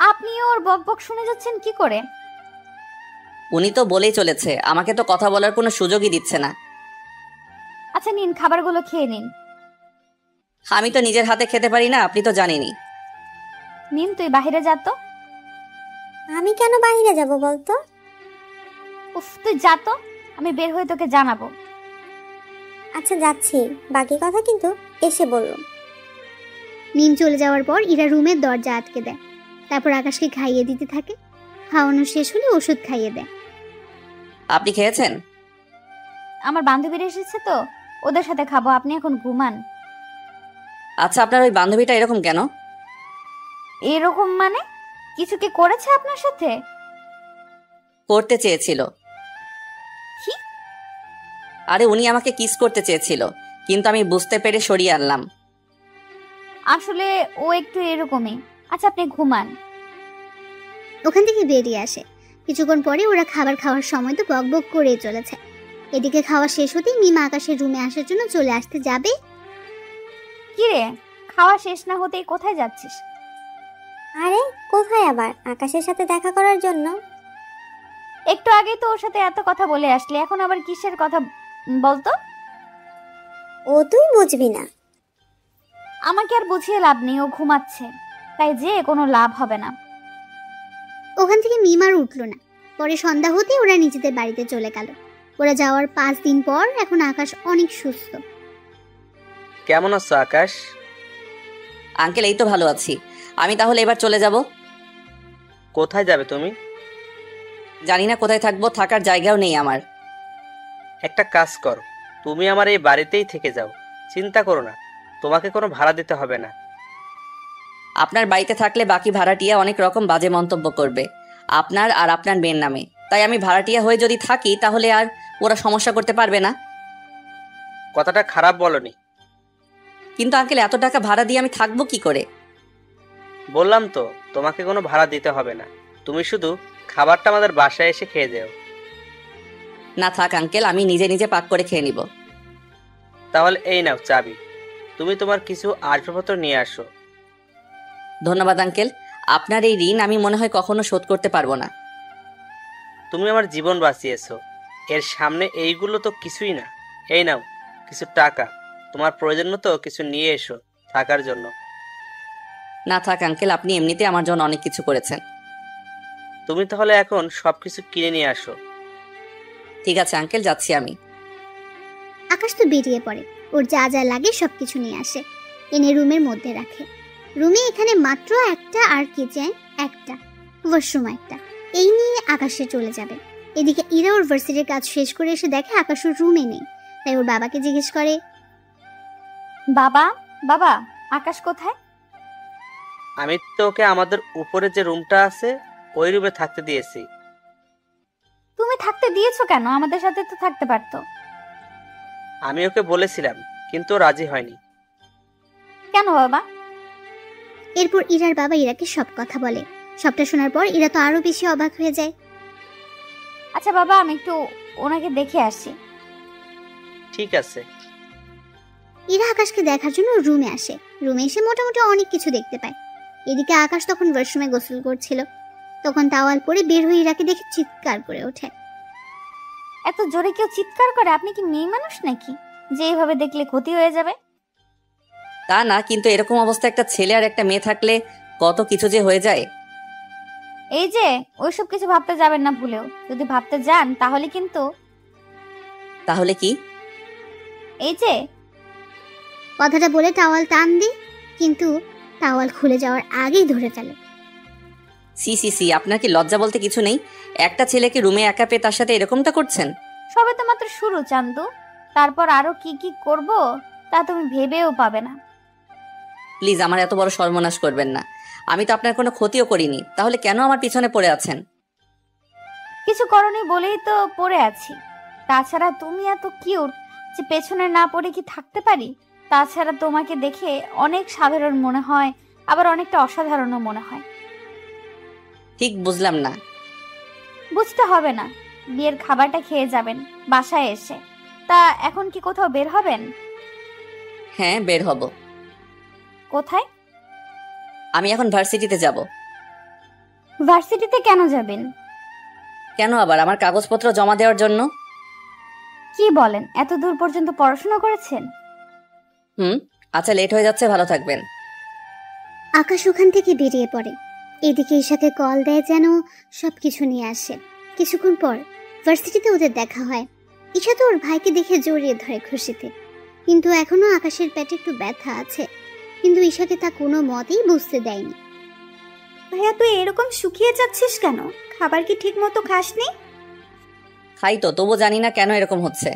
আপনি ওর বকবক শুনে যাচ্ছেন কি করে? উনি তো বলেই চলেছে, আমাকে তো কথা বলার কোনো সুযোগই দিচ্ছে না। আচ্ছা নিন, খাবারগুলো খেয়ে নিন। আমি তো নিজের হাতে খেতে পারি না, আপনি তো জানেনই। নিন, তুই বাইরে যা তো। আমি কেন বাইরে যাব বলতো? উফ, তুই যা তো, আমি বের হয়ে তোকে জানাবো। আচ্ছা যাচ্ছি, বাকি কথা কিন্তু এসে বলবো। মিম চলে যাওয়ার পর ইরা রুমের দরজা আটকে দেয়। তারপর আকাশকে খাইয়ে দিতে থাকে। খাওয়ানো শেষ হলে ওষুধ খাইয়ে দেয়। আপনি খেয়েছেন? আমার বান্ধবীরা এসেছে তো, ওদের সাথে খাবো, আপনি এখন ঘুমান। আচ্ছা, আপনার ওই বান্ধবীটা এরকম কেন? এরকম মানে? কিছু কি করেছে আপনার সাথে? করতে চেয়েছিল। কি? আরে উনি আমাকে কিস করতে চেয়েছিল, কিন্তু আমি বুঝতে পেরে সরিয়ে আনলাম। আসলে ও একটু এরকমই। আচ্ছা আপনি ঘুমান। ওখান থেকে বেরিয়ে আসে। কিছুক্ষণ পরে ওরা খাবার খাওয়ার সময় তো বকবক করে চলেছে। এদিকে খাওয়া শেষ হতেই মিম আকাশের রুমে আসার জন্য চলে আসতে যাবে। কি রে, খাওয়া শেষ না হতেই কোথায় যাচ্ছিস? আরে কোথায় আবার? আকাশের সাথে দেখা করার জন্য? একটু আগে তো ওর সাথে এত কথা বলে আসলি, এখন আবার কিসের কথা বলতো? ও তুই বুঝবি না। আমাকে আর বুঝিয়ে লাভ নেই, ও ঘুমাচ্ছে, তাই যে কোনো লাভ হবে না। ওখান থেকে মিমার উঠলো না। পরে সন্ধ্যা হতে ওরা নিজেদের বাড়িতে চলে গেল। ওরা যাওয়ার 5 দিন পর এখন আকাশ অনেক সুস্থ। কেমন আছো আকাশ? আঙ্কেল এই তো ভালো আছি। আমি তাহলে এবার চলে যাব। কোথায় যাবে তুমি? জানি না কোথায় থাকবো, থাকার জায়গাও নেই আমার। একটা কাজ করো, তুমি আমার এই বাড়িতেই থেকে যাও। চিন্তা করো না, তোমাকে কোনো ভাড়া দিতে হবে না। আপনার বাড়িতে থাকলে বাকি ভাড়াটিয়া অনেক রকম বাজে মন্তব্য করবে আপনার আর আপনার মেয়ের নামে, তাই আমি ভাড়াটিয়া হয়ে যদি থাকি তাহলে আর ওরা সমস্যা করতে পারবে না। কথাটা খারাপ বলনি। কিন্তু আঙ্কেল এত টাকা ভাড়া দিয়ে আমি থাকবো কি করে? বললাম তো তোমাকে কোনো ভাড়া দিতে হবে না, তুমি শুধু খাবারটা আমাদের বাসায় এসে খেয়ে যেও। না থাক আঙ্কেল, আমি নিজে নিজে পাক করে খেয়ে নিব। তাহলে এই নাও চাবি, তুমি তোমার কিছু আসবাবপত্র নিয়ে আসো। ধন্যবাদ আঙ্কেল, আপনার এই ঋণ আমি মনে হয় কখনো শোধ করতে পারবো না। তুমি আমার জীবন বাঁচিয়েছো, এর সামনে এইগুলো তো কিছুই না। এই নাও কিছু টাকা, তোমার প্রয়োজন মতো কিছু নিয়ে এসো থাকার জন্য। না থাক আঙ্কেল, আপনি এমনিতে আমার জন্য অনেক কিছু করেছেন। তুমি তাহলে এখন সবকিছু কিনে নিয়ে আসো। ঠিক আছে আঙ্কেল, যাচ্ছি আমি। আকাশ তো বেরিয়ে পড়ে, ওর যা যা লাগে সবকিছু নিয়ে আসে, এনে রুমের মধ্যে রাখে। রুমে এখানে মাত্র একটা আর কিচেন একটা, ওয়াশরুম একটা, এই নিয়ে আকাশে চলে যাবে। এদিকে ইরা ওর ভার্সিটির কাজ শেষ করে এসে দেখে আকাশ ওর রুমে নেই, তাই ওর বাবাকে জিজ্ঞেস করে, বাবা বাবা আকাশ কোথায়? আমি তো ওকে আমাদের উপরে যে রুমটা আছে ওই রুমে থাকতে দিয়েছি। তুমি থাকতে দিয়েছো কেন? আমাদের সাথে তো থাকতে পারতো। আমি ওকে বলেছিলাম কিন্তু ও রাজি হয়নি। কেন বাবা? এরপর ইরার বাবা ইরাকে সব কথা বলে। সবটা শোনার পর ইরা তো আরো বেশি অবাক হয়ে যায়। আচ্ছা বাবা, আমি একটু ওনাকে দেখে আসি। ঠিক আছে। ইরা আকাশকে দেখার জন্য রুমে আসে। রুমে এসে মোটামুটি অনেক কিছু দেখতে পায়। এদিকে আকাশ তখন ওয়াশরুমে গোসল করছিল। তখন তাওয়াল পরে বের হয়ে ইরাকে দেখে চিৎকার করে ওঠে। এত জোরে কেউ চিৎকার করে? আপনি কি মেয়ে মানুষ নাকি যে এইভাবে দেখলে ক্ষতি হয়ে যাবে? তা না, কিন্তু এরকম অবস্থা একটা ছেলে আর একটা মেয়ে থাকলে কত কিছু যে হয়ে যায়। এই যে ওইসব কিছু ভাবতে যাবেন না ভুলেও। যদি ভাবতে যান তাহলে কিন্তু। তাহলে কি? এই যে কথাটা বলে টাওয়াল টান দিই, কিন্তু টাওয়াল খুলে যাওয়ার আগেই ধরে ফেলে। সি সি সি, আপনার কি লজ্জা বলতে কিছু নেই? একটা ছেলেকে রুমে একা পেয়ে তার সাথে এরকমটা করছেন? সবে তো মাত্র শুরু চান্দু, তারপর আরো কি কি করব তা তুমি ভেবেও পাবে না। প্লিজ আমার এত বড় সর্বনাশ করবেন না। আমি তো আপনার কোনো ক্ষতিও করিনি, তাহলে কেন আমার পিছনে পড়ে আছেন? কিছু করনি বলেই তো পড়ে আছি। তাছাড়া তুমি এত কিউট যে পেছনে না পড়ে কি থাকতে পারি? তাছাড়া তোমাকে দেখে অনেক সাধারণ মনে হয়, আবার অনেকটা অসাধারণও মনে হয়। ঠিক বুঝলাম না। বুঝতে হবে না, বিয়ের খাবারটা খেয়ে যাবেন বাসায় এসে। তা এখন কি কোথাও বের হবেন? হ্যাঁ, বের হব। কোথায়? আমি এখন ভার্সিটিতে যাব। ভার্সিটিতে কেন যাবেন? কেন আবার? আমার কাগজপত্র জমা দেওয়ার জন্য। কি বলেন? এত দূর পর্যন্ত পড়াশোনা করেছেন? আচ্ছা, লেট হয়ে যাচ্ছে, ভালো থাকবেন। আকাশ ওখান থেকে বেরিয়ে পড়ে। এদিকে ঈশাকে কল দেয় যেন সবকিছু নিয়ে আসে। কিছুক্ষণ পর ভার্সিটিতে ওদের দেখা হয়। ঈশা তো ওর ভাইকে দেখে জড়িয়ে ধরে খুশিতে, কিন্তু এখনো আকাশের পেটে একটু ব্যথা আছে। কিন্তু ঈশাকে তা কোনো মতেই বুঝতে দেয়নি। ভাইয়া তুই এরকম শুকিয়ে যাচ্ছিস কেন? খাবার কি ঠিক মতো খাসনি? খাই তো, তবু জানি না কেন এরকম হচ্ছে।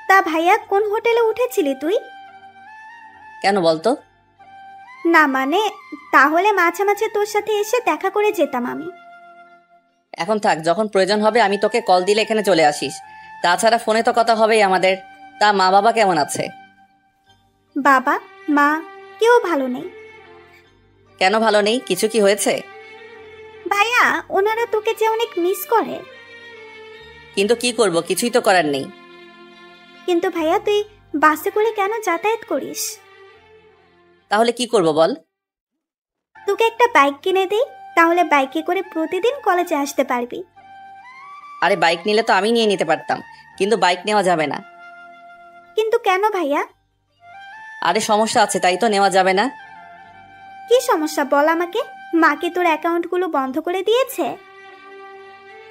তা ভাইয়া কোন হোটেলে উঠেছিলি তুই? কেন বলতো? না মানে, তাহলে মাঝে মাঝে তোর সাথে এসে দেখা করে যেতাম আমি। এখন থাক, যখন প্রয়োজন হবে আমি তোকে কল দিলে এখানে চলে আসিস। তাছাড়া ফোনে তো কথা হবেই আমাদের। তা মা বাবা কেমন আছে? বাবা মা কেউ ভালো নেই। কেন ভালো নেই? কিছু কি হয়েছে? ভাইয়া ওনারা তোকে যে অনেক মিস করে। কিন্তু কি করব, কিছুই তো করার নেই। কিন্তু ভাইয়া তুই বাসে করে কেন যাতায়াত করিস? তাহলে কি করব বল? তোকে একটা বাইক কিনে দিই, তাহলে বাইকে করে প্রতিদিন কলেজে আসতে পারবি। আরে বাইক নিলে তো আমি নিয়ে নিতে পারতাম, কিন্তু বাইক নেওয়া যাবে না। কিন্তু কেন ভাইয়া? আরে সমস্যা আছে, তাই তো নেওয়া যাবে না। কি সমস্যা বল আমাকে। মাকে তোর অ্যাকাউন্টগুলো বন্ধ করে দিয়েছে?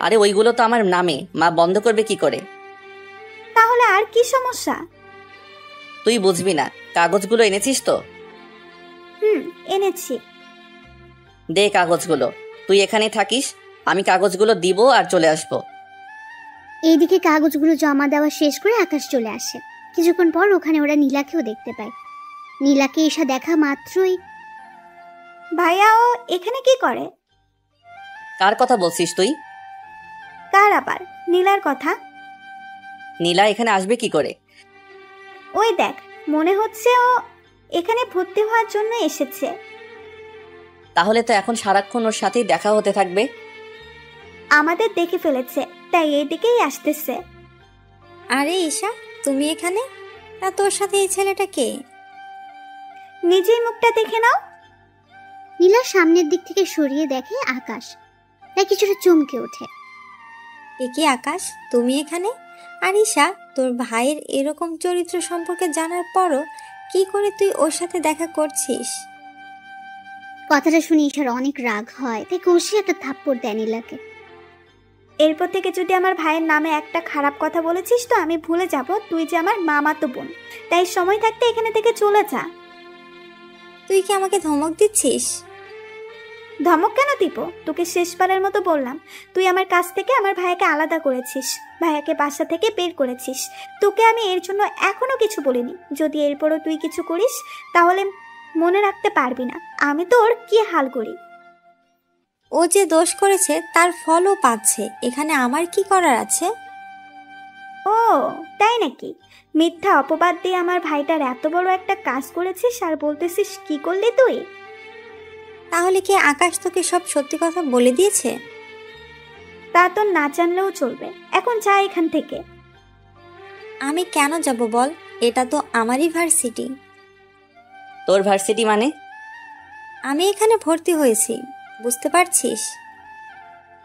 আরে ওইগুলো তো আমার নামে, মা বন্ধ করবে কি করে? তাহলে আর কি সমস্যা? তুই বুঝবি না। কাগজগুলো এনেছিস তো? এনেছি। দে কাগজগুলো। তুই এখানেই থাকিস, আমি কাগজগুলো দিব আর চলে আসবো। এইদিকে কাগজগুলো জমা দেওয়া শেষ করে আকাশ চলে আসে। কিছুক্ষণ পর ওখানে ওরা নীলাকেও দেখতে পায়। নীলাকে এসে দেখা মাত্রই, ভাইয়া ও এখানে কি করে? কার কথা বলছিস তুই? কার আবার? নীলার কথা। নীলা এখানে আসবে কি করে? ওই দেখ, মনে হচ্ছে ও এখানে ভর্তি হওয়ার জন্য এসেছে। তাহলে তো এখন সারাক্ষণ ওর সাথেই দেখা হতে থাকবে। আমাদের দেখে ফেলেছে, তাই এইদিকেই আসতেছে। আরে ঈশা, তুমি এখানে? তা তোর সাথে এই ছেলেটা কে? নিজেই মুখটা দেখে নাও। নীলা সামনের দিক থেকে সরিয়ে দেখে আকাশ, তাই কিছুটা চমকে ওঠে। এ কি আকাশ, তুমি এখানে? আর ঈশা, তোর ভাইয়ের এরকম চরিত্র সম্পর্কে জানার পরও কি করে তুই ওর সাথে দেখা করছিস? কথাটা শুনে ঈশার অনেক রাগ হয়, তাই কষিয়ে একটা থাপ্পড় দেয় নীলাকে। এরপর থেকে যদি আমার ভাইয়ের নামে একটা খারাপ কথা বলেছিস তো আমি ভুলে যাব তুই যে আমার মামাতো বোন। তাই সময় থাকতে এখানে থেকে চলে যা। তুই কি আমাকে ধমক দিচ্ছিস? ধমক কেন দিব? তোকে শেষবারের মতো বললাম, তুই আমার কাছ থেকে আমার ভাইয়াকে আলাদা করেছিস, ভাইয়াকে বাসা থেকে বের করেছিস। তোকে আমি এর জন্য এখনো কিছু বলিনি। যদি এরপরও তুই কিছু করিস তাহলে মনে রাখতে পারবি না আমি তোর কি হাল করি। ও যে দোষ করেছে তার ফলও পাচ্ছে, এখানে আমার কি করার আছে? ও তাই নাকি? মিথ্যা অপবাদ দিয়ে আমার ভাইটার এত বড় একটা কাজ করেছিস আর বলতেছিস কি করলি তুই? তাহলে কি আকাশ তোকে সব সত্যি কথা বলে দিয়েছে? তা তো না জানলেও চলবে, এখন যা এখান থেকে। আমি কেন যাব বল? এটা তো আমারই ভার্সিটি। তোর ভার্সিটি মানে? আমি এখানে ভর্তি হয়েছি, বুঝতে পারছিস?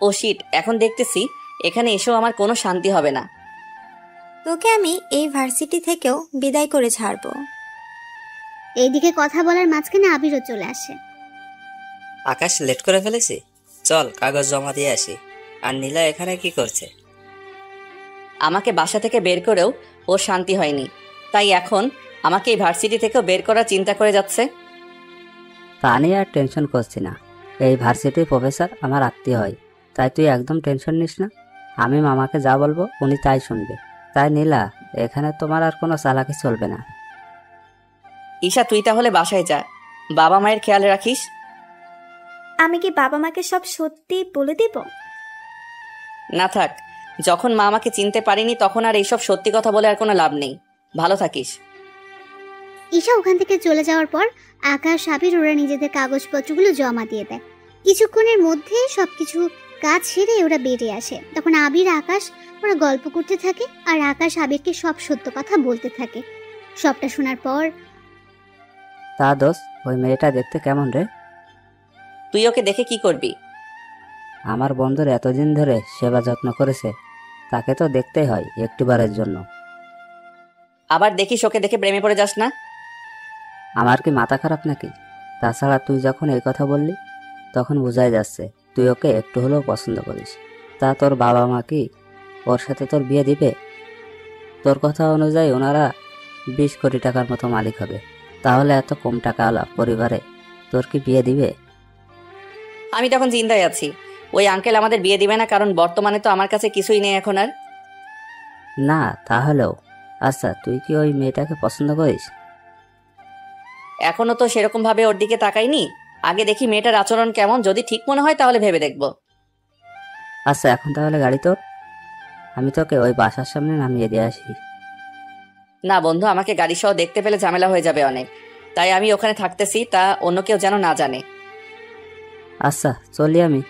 ও শিট, এখন দেখতেছি এখানে এসেও আমার কোনো শান্তি হবে না। তোকে আমি এই ভার্সিটি থেকেও বিদায় করে ছাড়বো। এইদিকে কথা বলার মাঝখানে আবিরও চলে আসে। আকাশ লেট করে ফেলেছি, চল কাগজ জমা দিয়ে আসি। আর নীলা এখানে কি করছে? আমাকে বাসা থেকে বের করেও ওর শান্তি হয়নি, তাই এখন আমাকে এই ভার্সিটি থেকেও বের করার চিন্তা করে যাচ্ছে। তা নিয়ে আর টেনশন করছি না। এই ভার্সিটির প্রফেসর আমার আত্মীয় হয়, তাই তুই একদম টেনশন নিস না। আমি মামাকে যা বলবো উনি তাই শুনবে। তাই নীলা, এখানে তোমার আর কোনো চালাকি চলবে না। ঈশা, তুই তাহলে বাসায় যা, বাবা মায়ের খেয়াল রাখিস। আমি কি বাবা মাকে সব সত্যি বলে দিব? না থাক, যখন মা আমাকে চিনতে পারিনি তখন আর এইসব সত্যি কথা বলে আর কোনো লাভ নেই। ভালো থাকিস। ঈশা ওখান থেকে চলে যাওয়ার পর আকাশ আবির ওরা নিজেদের কাগজপত্রগুলো জমা দিয়ে দেয়। কিছুক্ষণের মধ্যে সবকিছু কাজ সেরে ওরা বেরিয়ে আসে। তখন আবির আকাশ ওরা গল্প করতে থাকে আর আকাশ আবিরকে সব সত্য কথা বলতে থাকে। সবটা শোনার পর, তা দোষ, ওই মেয়েটা দেখতে কেমন রে? তুই ওকে দেখে কি করবি? আমার বন্ধুর এতদিন ধরে সেবা যত্ন করেছে, তাকে তো দেখতেই হয় একটিবারের জন্য। আবার দেখিস ওকে দেখে প্রেমে পড়ে যাস না। আমার কি মাথা খারাপ নাকি? তাছাড়া তুই যখন এই কথা বললি তখন বোঝাই যাচ্ছে তুই ওকে একটু হলেও পছন্দ করিস। তা তোর বাবা মা কি ওর সাথে তোর বিয়ে দিবে? তোর কথা অনুযায়ী ওনারা 20 কোটি টাকার মতো মালিক হবে, তাহলে এত কম টাকাওয়ালা পরিবারে তোর কি বিয়ে দিবে? আমি তখন চিন্তায় আছি, ওই আঙ্কেল আমাদের বিয়ে দিবে না, কারণ বর্তমানে তো আমার কাছে কিছুই নেই এখন আর। না তাহলেও আচ্ছা, তুই কি ওই মেয়েটাকে পছন্দ করিস? এখনো তো সেরকম ভাবে ওর দিকে তাকাইনি, আগে দেখি মেয়েটার আচরণ কেমন, যদি ঠিক মনে হয় তাহলে ভেবে দেখবো। আচ্ছা এখন তাহলে গাড়ি তোর, আমি তোকে ওই বাসার সামনে নামিয়ে দিয়ে আসি। না বন্ধু, আমাকে গাড়ি সহ দেখতে পেলে ঝামেলা হয়ে যাবে অনেক, তাই আমি ওখানে থাকতেছি, তা অন্য কেউ যেন না জানে। আচ্ছা চলি আমি।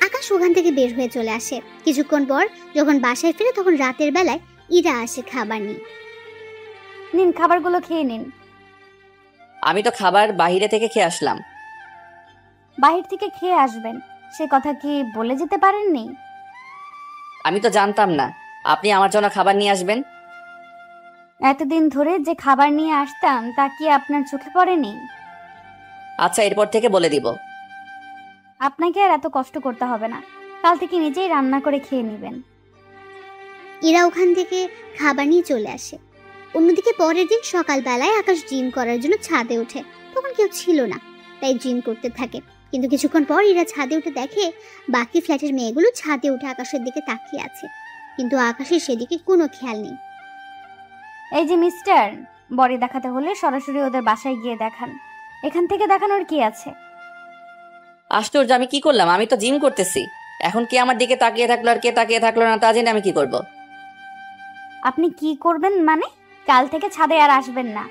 আকাশ ওখান থেকে বের হয়ে চলে আসে। কিছুক্ষণ পর যখন বাসায় ফিরে তখন রাতের বেলায় ইরা আসে খাবার নিয়ে। নিন, খাবারগুলো খেয়ে নিন। আমি তো খাবার বাইরে থেকে খেয়ে আসলাম। বাহির থেকে খেয়ে আসবেন, সে কথা কি বলে যেতে পারেননি? আমি তো জানতাম না আপনি আমার জন্য খাবার নিয়ে আসবেন। এতদিন ধরে যে খাবার নিয়ে আসতাম তা কি আপনার চোখে পড়েনি? আচ্ছা, এরপর থেকে বলে দিব। আপনাকে আর এত কষ্ট করতে হবে না, কাল থেকে নিজেই রান্না করে খেয়ে নেবেন। এরা ওখান থেকে খাবার নিয়ে চলে আসে। অন্যদিকে পরের দিন সকালবেলায় আকাশ জিম করার জন্য ছাদে ওঠে। তখন কেউ ছিল না, তাই জিম করতে থাকে। কিন্তু কিছুক্ষণ পর এরা ছাদে উঠে দেখে বাকি ফ্ল্যাটের মেয়েগুলো ছাদে উঠে আকাশের দিকে তাকিয়ে আছে, কিন্তু আকাশের সেদিকে কোনো খেয়াল নেই। এই যে মিস্টার, বডি দেখাতে হলে সরাসরি ওদের বাসায় গিয়ে দেখান, এখান থেকে দেখানোর কি আছে? আশ্চর্য, আমি কি করলাম? আমি তো জিম করতেছি। এখন কে আমার দিকে তাকিয়ে থাকলো আর কে তাকিয়ে থাকলো না তা জেনে আমি কি করব? আপনি কি করবেন মানে? কাল থেকে ছাদে আর আসবেন না।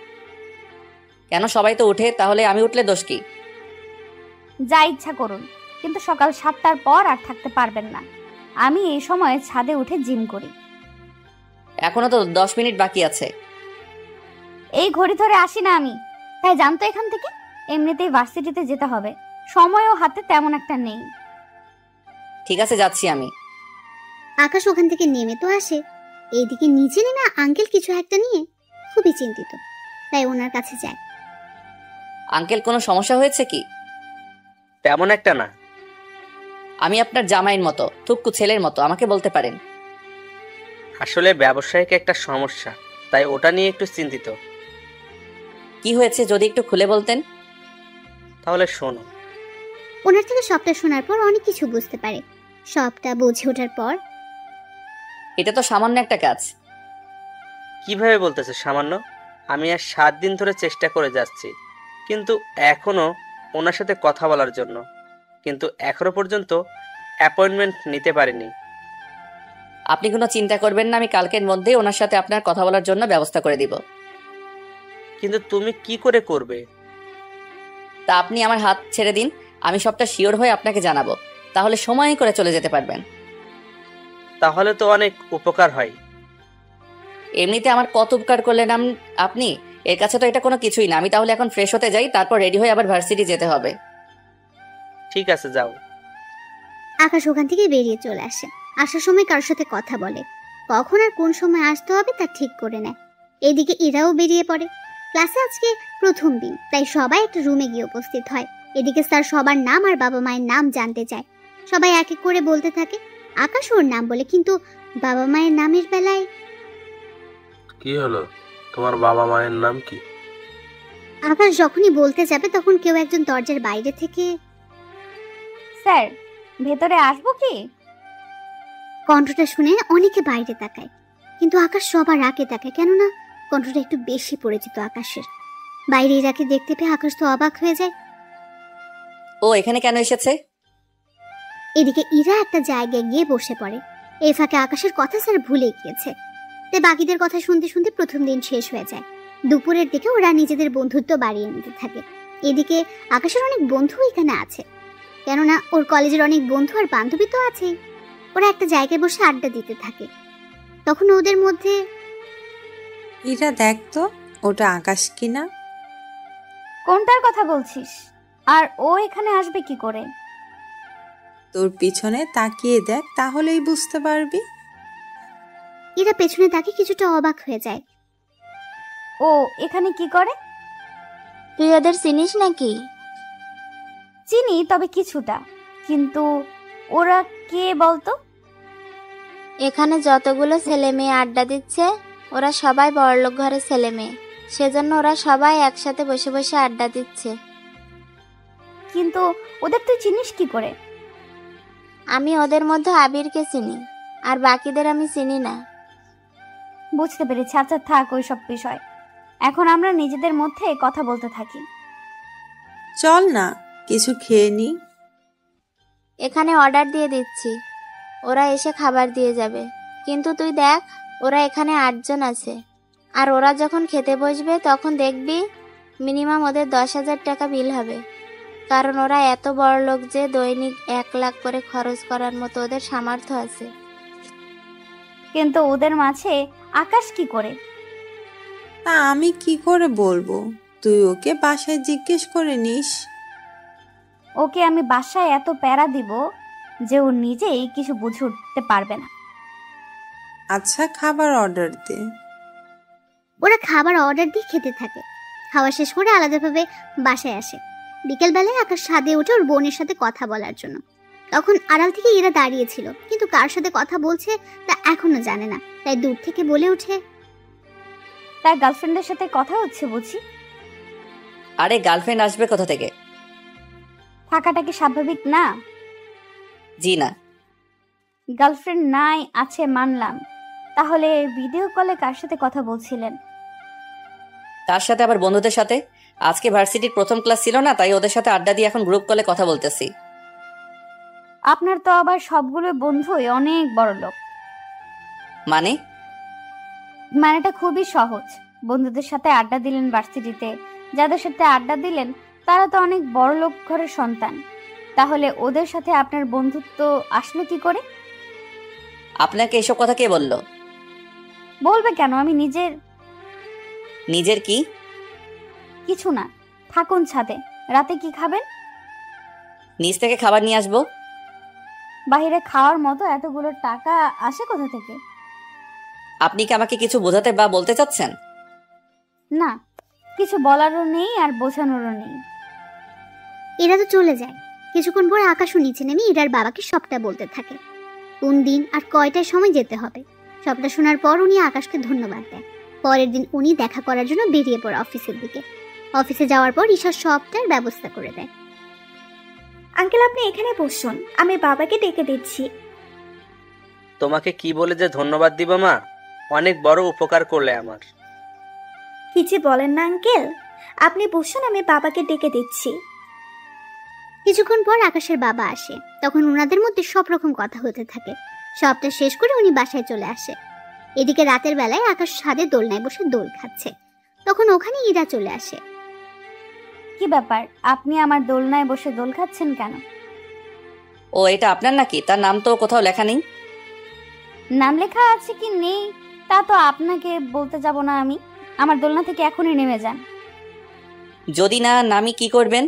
কেন? সবাই তো উঠে, তাহলে আমি উঠলে দোষ কি? যা ইচ্ছা করুন, কিন্তু সকাল 7টার পর আর থাকতে পারবেন না। আমি এই সময় ছাদে উঠে জিম করি। এখনো তো 10 মিনিট বাকি আছে। এই ঘড়ি ধরে আসি না আমি, তাই জানতো এখান থেকে। এমনিতেই ভার্সিটিতে যেতে হবে, সময়ও হাতে তেমন একটা নেই। ঠিক আছে, যাচ্ছি আমি। আকাশ ওখান থেকে নেমে তো আসে, এইদিকে নিচে নেমে আঙ্কেল কিছু একটা নিয়ে খুবই চিন্তিত, তাই ওনার কাছে যায়। আঙ্কেল, কোনো সমস্যা হয়েছে কি? তেমন একটা না। আমি আপনার জামাইয়ের মতো, থুক্কু ছেলের মতো, আমাকে বলতে পারেন। আসলে ব্যবসায়িক একটা সমস্যা, তাই ওটা নিয়ে একটু চিন্তিত। কি হয়েছে যদি একটু খুলে বলতেন? তাহলে শোনো। ওনার থেকে সবটা শোনার পর অনেক কিছু বুঝতে পারে। সবটা বুঝে ওঠার পর, এটা তো সামান্য একটা কাজ। কিভাবে বলতেছে সামান্য? আমি আর 7 দিন ধরে চেষ্টা করে যাচ্ছি, কিন্তু এখনো ওনার সাথে কথা বলার জন্য, কিন্তু এখনো পর্যন্ত অ্যাপয়েন্টমেন্ট নিতে পারিনি। আপনি কোনো চিন্তা করবেন না, আমি কালকের মধ্যেই ওনার সাথে আপনার কথা বলার জন্য ব্যবস্থা করে দিব। কিন্তু তুমি কি করে করবে? তা আপনি আমার হাত ছেড়ে দিন, আমি সবটা শিওর হয়ে আপনাকে জানাবো, তাহলে সময় করে চলে যেতে পারবেন। তাহলে তো অনেক উপকার হয়। এমনিতে আমার কত উপকার করলেন আপনি, এর কাছে তো এটা কোনো কিছুই না। আমি তাহলে এখন ফ্রেশ হতে যাই, তারপর রেডি হয়ে আবার ভার্সিটি যেতে হবে। ঠিক আছে, যাও। আকাশ ওখান থেকে বেরিয়ে চলে আসে। আসার সময় কারোর সাথে কথা বলে, কখন আর কোন সময় আসতে হবে তা ঠিক করে নেয়। এদিকে ইরাও বেরিয়ে পড়ে। ক্লাসে আজকে প্রথম দিন, তাই সবাই একটা রুমে গিয়ে উপস্থিত হয়। এদিকে স্যার সবার নাম আর বাবা মায়ের নাম জানতে চায়। সবাই এক এক করে বলতে থাকে। আকাশ ওর নাম বলে, কিন্তু বাবা মায়ের নামের বেলায় কি হলো? তোমার বাবা মায়ের নাম কি? আকাশ যখনই বলতে যাবে তখন কেউ একজন দরজার বাইরে থেকে, স্যার, ভেতরে আসবো কি? কণ্ঠটা শুনে অনেকে বাইরে তাকায়, কিন্তু আকাশ সবার আগে তাকায়, কেননা কণ্ঠটা একটু বেশি পরিচিত আকাশের। বাইরে ইরাকে দেখতে পেয়ে আকাশ তো অবাক হয়ে যায়। ও এখানে কেন এসেছে? এদিকে ইরা একটা জায়গায় গিয়ে বসে পড়ে। এই ফাঁকে আকাশের কথা স্যার ভুলে গিয়েছে, তাই বাকিদের কথা শুনতে শুনতে প্রথম দিন শেষ হয়ে যায়। দুপুরের দিকে ওরা নিজেদের বন্ধুত্ব বাড়িয়ে নিতে থাকে। এদিকে আকাশের অনেক বন্ধু এখানে আছে, কেননা ওর কলেজের অনেক বন্ধু আর বান্ধবী তো আছে। ওরা একটা জায়গায় বসে আড্ডা দিতে থাকে। তখন ওদের মধ্যে, ইরা দেখ তো, ওটা আকাশ কিনা? কোনটার কথা বলছিস? আর ও এখানে আসবে কি করে? তোর পিছনে তাকিয়ে দেখ, তাহলেই বুঝতে পারবি। এরা পেছনে তাকে কিছুটা অবাক হয়ে যায়। ও এখানে কি করে? তুই ওদের চিনিস নাকি? চিনি, তবে কিছুটা। কিন্তু ওরা কে বলতো? এখানে যতগুলো ছেলে মেয়ে আড্ডা দিচ্ছে ওরা সবাই বড়লোক ঘরের ছেলে মেয়ে, সেজন্য ওরা সবাই একসাথে বসে বসে আড্ডা দিচ্ছে। কিন্তু ওদের তুই চিনিস কি করে? আমি ওদের মধ্যে আবিরকে চিনি, আর বাকিদের আমি চিনি না। বুঝতে পেরেছি। আচ্ছা থাক ওই সব বিষয়, এখন আমরা নিজেদের মধ্যে কথা বলতে থাকি। চল না কিছু খেয়ে নি। এখানে অর্ডার দিয়ে দিচ্ছি, ওরা এসে খাবার দিয়ে যাবে। কিন্তু তুই দেখ, ওরা এখানে 8 জন আছে, আর ওরা যখন খেতে বসবে তখন দেখবি মিনিমাম ওদের 10,000 টাকা বিল হবে, কারণ ওরা এত বড় লোক যে দৈনিক 1 লাখ করে খরচ করার মতো ওদের সামর্থ্য আছে। কিন্তু ওদের মাঝে আকাশ কি করে? তা আমি কি করে বলবো? তুই ওকে বাসায় জিজ্ঞেস করে নিস। ওকে আমি বাসায় এত প্যারা দিব যে ও নিজেই কিছু বুঝে উঠতে পারবে না। আচ্ছা, খাবার অর্ডার দে। ওরা খাবার অর্ডার দিয়ে খেতে থাকে। খাওয়া শেষ করে আলাদাভাবে বাসায় আসে। বিকেলবেলায় আকাশ ছাদে উঠে ওর বোনের সাথে কথা বলার জন্য। তখন আড়াল থেকে ইরা দাঁড়িয়েছিল, কিন্তু কার সাথে কথা বলছে তা এখনো জানে না। তাই দূর থেকে বলে ওঠে, তার গার্লফ্রেন্ডের সাথে কথা হচ্ছে বুঝি? আরে গার্লফ্রেন্ড আসবে কোথা থেকে? থাকাটা কি স্বাভাবিক না? জি না। গার্লফ্রেন্ড নাই আছে মানলাম, তাহলে ভিডিও কলে কার সাথে কথা বলছিলেন? তার সাথে আবার বন্ধুদের সাথে। আজকে ভার্সিটির প্রথম ক্লাস ছিল না, তাই ওদের সাথে আড্ডা দিয়ে এখন গ্রুপ কলে কথা বলতেছি। আপনার তো আবার সবগুলো বন্ধুই অনেক বড় লোক। মানেটা খুবই সহজ। বন্ধুদের সাথে আড্ডা দিলেন ভার্সিটিতে, যাদের সাথে আড্ডা দিলেন তারা তো অনেক বড় লোক ঘরের সন্তান। তাহলে ওদের সাথে আপনার বন্ধুত্ব আসলো কি করে? আপনাকে এসব কথা কে বললো? বলবে কেন? আমি নিজের কি? কিছু না, থাকুন ছাদে। রাতে কি খাবেন? নিচ থেকে খাবার নিয়ে আসবো। বাইরে খাওয়ার মতো এতগুলো টাকা আসে কোথা থেকে? আপনি কি আমাকে কিছু বোঝাতে বা বলতে চাচ্ছেন? না, কিছু বলারও নেই আর বোঝানোরও নেই। এরা তো চলে যায়। কিছুক্ষণ পর আকাশও নিচে নেমে ইরার বাবাকে সবটা বলতে থাকে, কোন দিন আর কয়টায় সময় যেতে হবে। সবটা শোনার পর উনি আকাশকে ধন্যবাদ দেয়। পরের দিন উনি দেখা করার জন্য বেরিয়ে পড়ে অফিসের দিকে। অফিসে যাওয়ার পর ঈশা সবটার ব্যবস্থা করে দেয়। আঙ্কেল, আপনি এখানে বসুন, আমি বাবাকে ডেকে দিচ্ছি। তোমাকে কি বলে যে ধন্যবাদ দিব মা, অনেক বড় উপকার করলে আমার। কি যে বলেন না আঙ্কেল, আপনি বসুন, আমি বাবাকে ডেকে দিচ্ছি। কিছুক্ষণ পর আকাশের বাবা আসে। তখন ওনাদের মধ্যে সব রকম কথা হতে থাকে। সবটা শেষ করে উনি বাসায় চলে আসে। এদিকে রাতের বেলায় আকাশ ছাদে দোলনায় বসে দোল খাচ্ছে। তখন ওখানে ইরা চলে আসে। কি ব্যাপার, আপনি আমার দোলনায় বসে দোল খাচ্ছেন কেন? ও, এটা আপনার নাকি? তার নাম তো কোথাও লেখা নেই। নাম লেখা আছে কি নেই তা তো আপনাকে বলতে যাব না আমি। আমার দোলনা থেকে এখনই নেমে যান। যদি না নামি কি করবেন?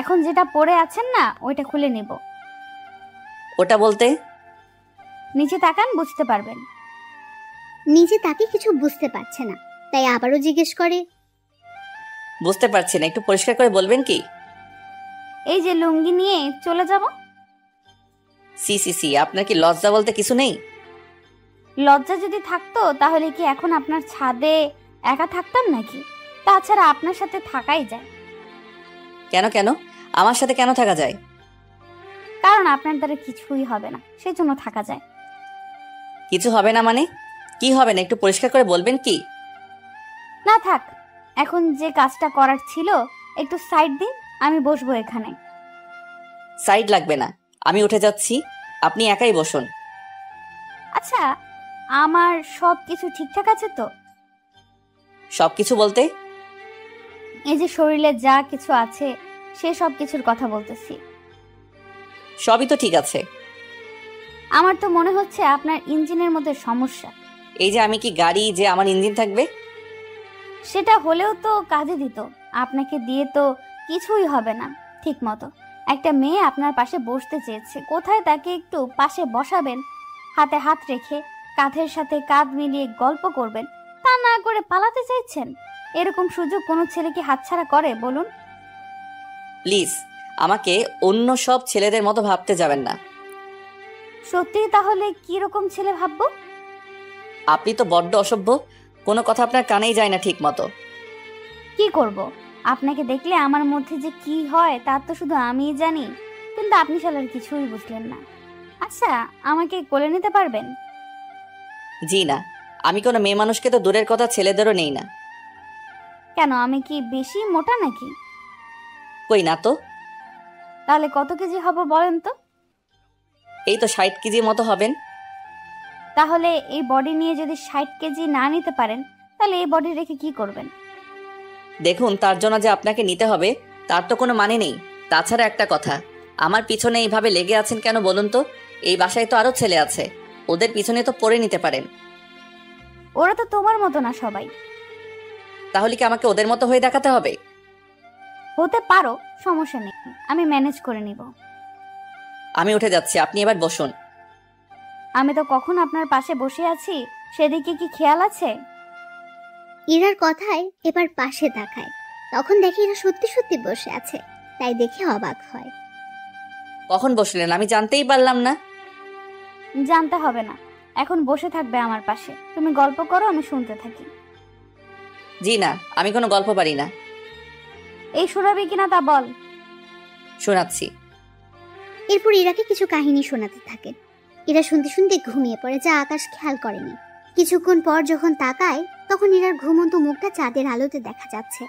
এখন যেটা পরে আছেন না ওইটা খুলে নেব। ওটা বলতে? নিচে তাকান, বুঝতে পারবেন। নিজে তাকে কিছু বুঝতে পারছে না, তাই আবারও জিজ্ঞেস করে, বুঝতে পারছি না, একটু পরিষ্কার করে বলবেন কি? এই যে লুঙ্গি নিয়ে চলে যাব। সি, আপনার কি লজ্জা বলতে কিছু নেই? লজ্জা যদি থাকতো তাহলে কি এখন আপনার ছাদে একা থাকতাম নাকি? তাছাড়া আপনার সাথে থাকাই যায়। কেন আমার সাথে কেন থাকা যায়? কারণ আপনার দ্বারা কিছুই হবে না, সেই জন্য থাকা যায়। কিছু হবে না মানে? কি হবে না একটু পরিষ্কার করে বলবেন কি? না থাক, এখন যে কাজটা করার ছিল একটু সাইড দিন, আমি বসবো এখানে। সাইড লাগবে না, আমি উঠে যাচ্ছি, আপনি একাই বসুন। আচ্ছা, আমার সব কিছু ঠিকঠাক আছে তো? সব কিছু বলতে? এই যে শরীরে যা কিছু আছে সে সব কিছুর কথা বলতেছি। সবই তো ঠিক আছে। আমার তো মনে হচ্ছে আপনার ইঞ্জিনের মধ্যে সমস্যা। এই যে আমি কি গাড়ি যে আমার ইঞ্জিন থাকবে? সেটা হলেও তো কাজে দিত। আপনাকে দিয়ে তো কিছুই হবে না ঠিক মতো। একটা মেয়ে আপনার পাশে বসতে চেয়েছে, কোথায় তাকে একটু পাশে বসাবেন, হাতে হাত রেখে কাঁধের সাথে কাঁধ মিলিয়ে গল্প করবেন, তা না করে পালাতে চাইছেন। এরকম সুযোগ কোনো ছেলে কি হাতছাড়া করে বলুন? প্লিজ আমাকে অন্য সব ছেলেদের মতো ভাবতে যাবেন না। সত্যি তাহলে কি রকম ছেলে ভাববো? আপনি তো বড্ড অসভ্য, কোনো কথা আপনার কানেই যায় না ঠিক মতো। কি করব, আপনাকে দেখলে আমার মধ্যে যে কি হয় তা তো শুধু আমিই জানি, কিন্তু আপনি শালার কিছুই বুঝলেন না। আচ্ছা, আমাকে কোলে নিতে পারবেন? জি না, আমি কোনো মেয়ে মানুষকে তো দূরের কথা ছেলেদেরও নেই না। কেন, আমি কি বেশি মোটা নাকি? কই না তো। তাহলে কত কেজি হব বলেন তো? এই তো 60 কেজির মতো হবেন। তাহলে এই বডি নিয়ে যদি 60 কেজি না নিতে পারেন তাহলে এই বডি রেখে কি করবেন? দেখুন, তার জন্য যে আপনাকে নিতে হবে তার তো কোনো মানে নেই। তাছাড়া একটা কথা, আমার পিছনে এইভাবে লেগে আছেন কেন বলুন তো? এই বাসায় তো আরো ছেলে আছে, ওদের পিছনে তো পড়ে নিতে পারেন। ওরা তো তোমার মতো না সবাই। তাহলে কি আমাকে ওদের মতো হয়ে দেখাতে হবে? হতে পারো, সমস্যা নেই, আমি ম্যানেজ করে নিব। আমি উঠে যাচ্ছি, আপনি এবার বসুন। আমি তো কখন আপনার পাশে বসে আছি, সেদিকে কি খেয়াল আছে? ইরার কথায় এবার পাশে তাকায়, তখন দেখে ইরা সত্যি সত্যি বসে আছে, তাই দেখে অবাক হয়। কখন বসলেন আমি জানতেই পারলাম না। জানতে হবে না, এখন বসে থাকবে আমার পাশে। তুমি গল্প করো, আমি শুনতে থাকি। জি না, আমি কোনো গল্প পারি না। এই শোনাবি কিনা তা বল। শোনাচ্ছি। এরপর ইরাকে কিছু কাহিনী শোনাতে থাকে। ইরা শুনতে শুনতে ঘুমিয়ে পড়ে, যা আকাশ খেয়াল করেনি। কিছুক্ষণ পর যখন তাকায়, তখন ইরার ঘুমন্ত মুখটা চাঁদের আলোতে দেখা যাচ্ছে।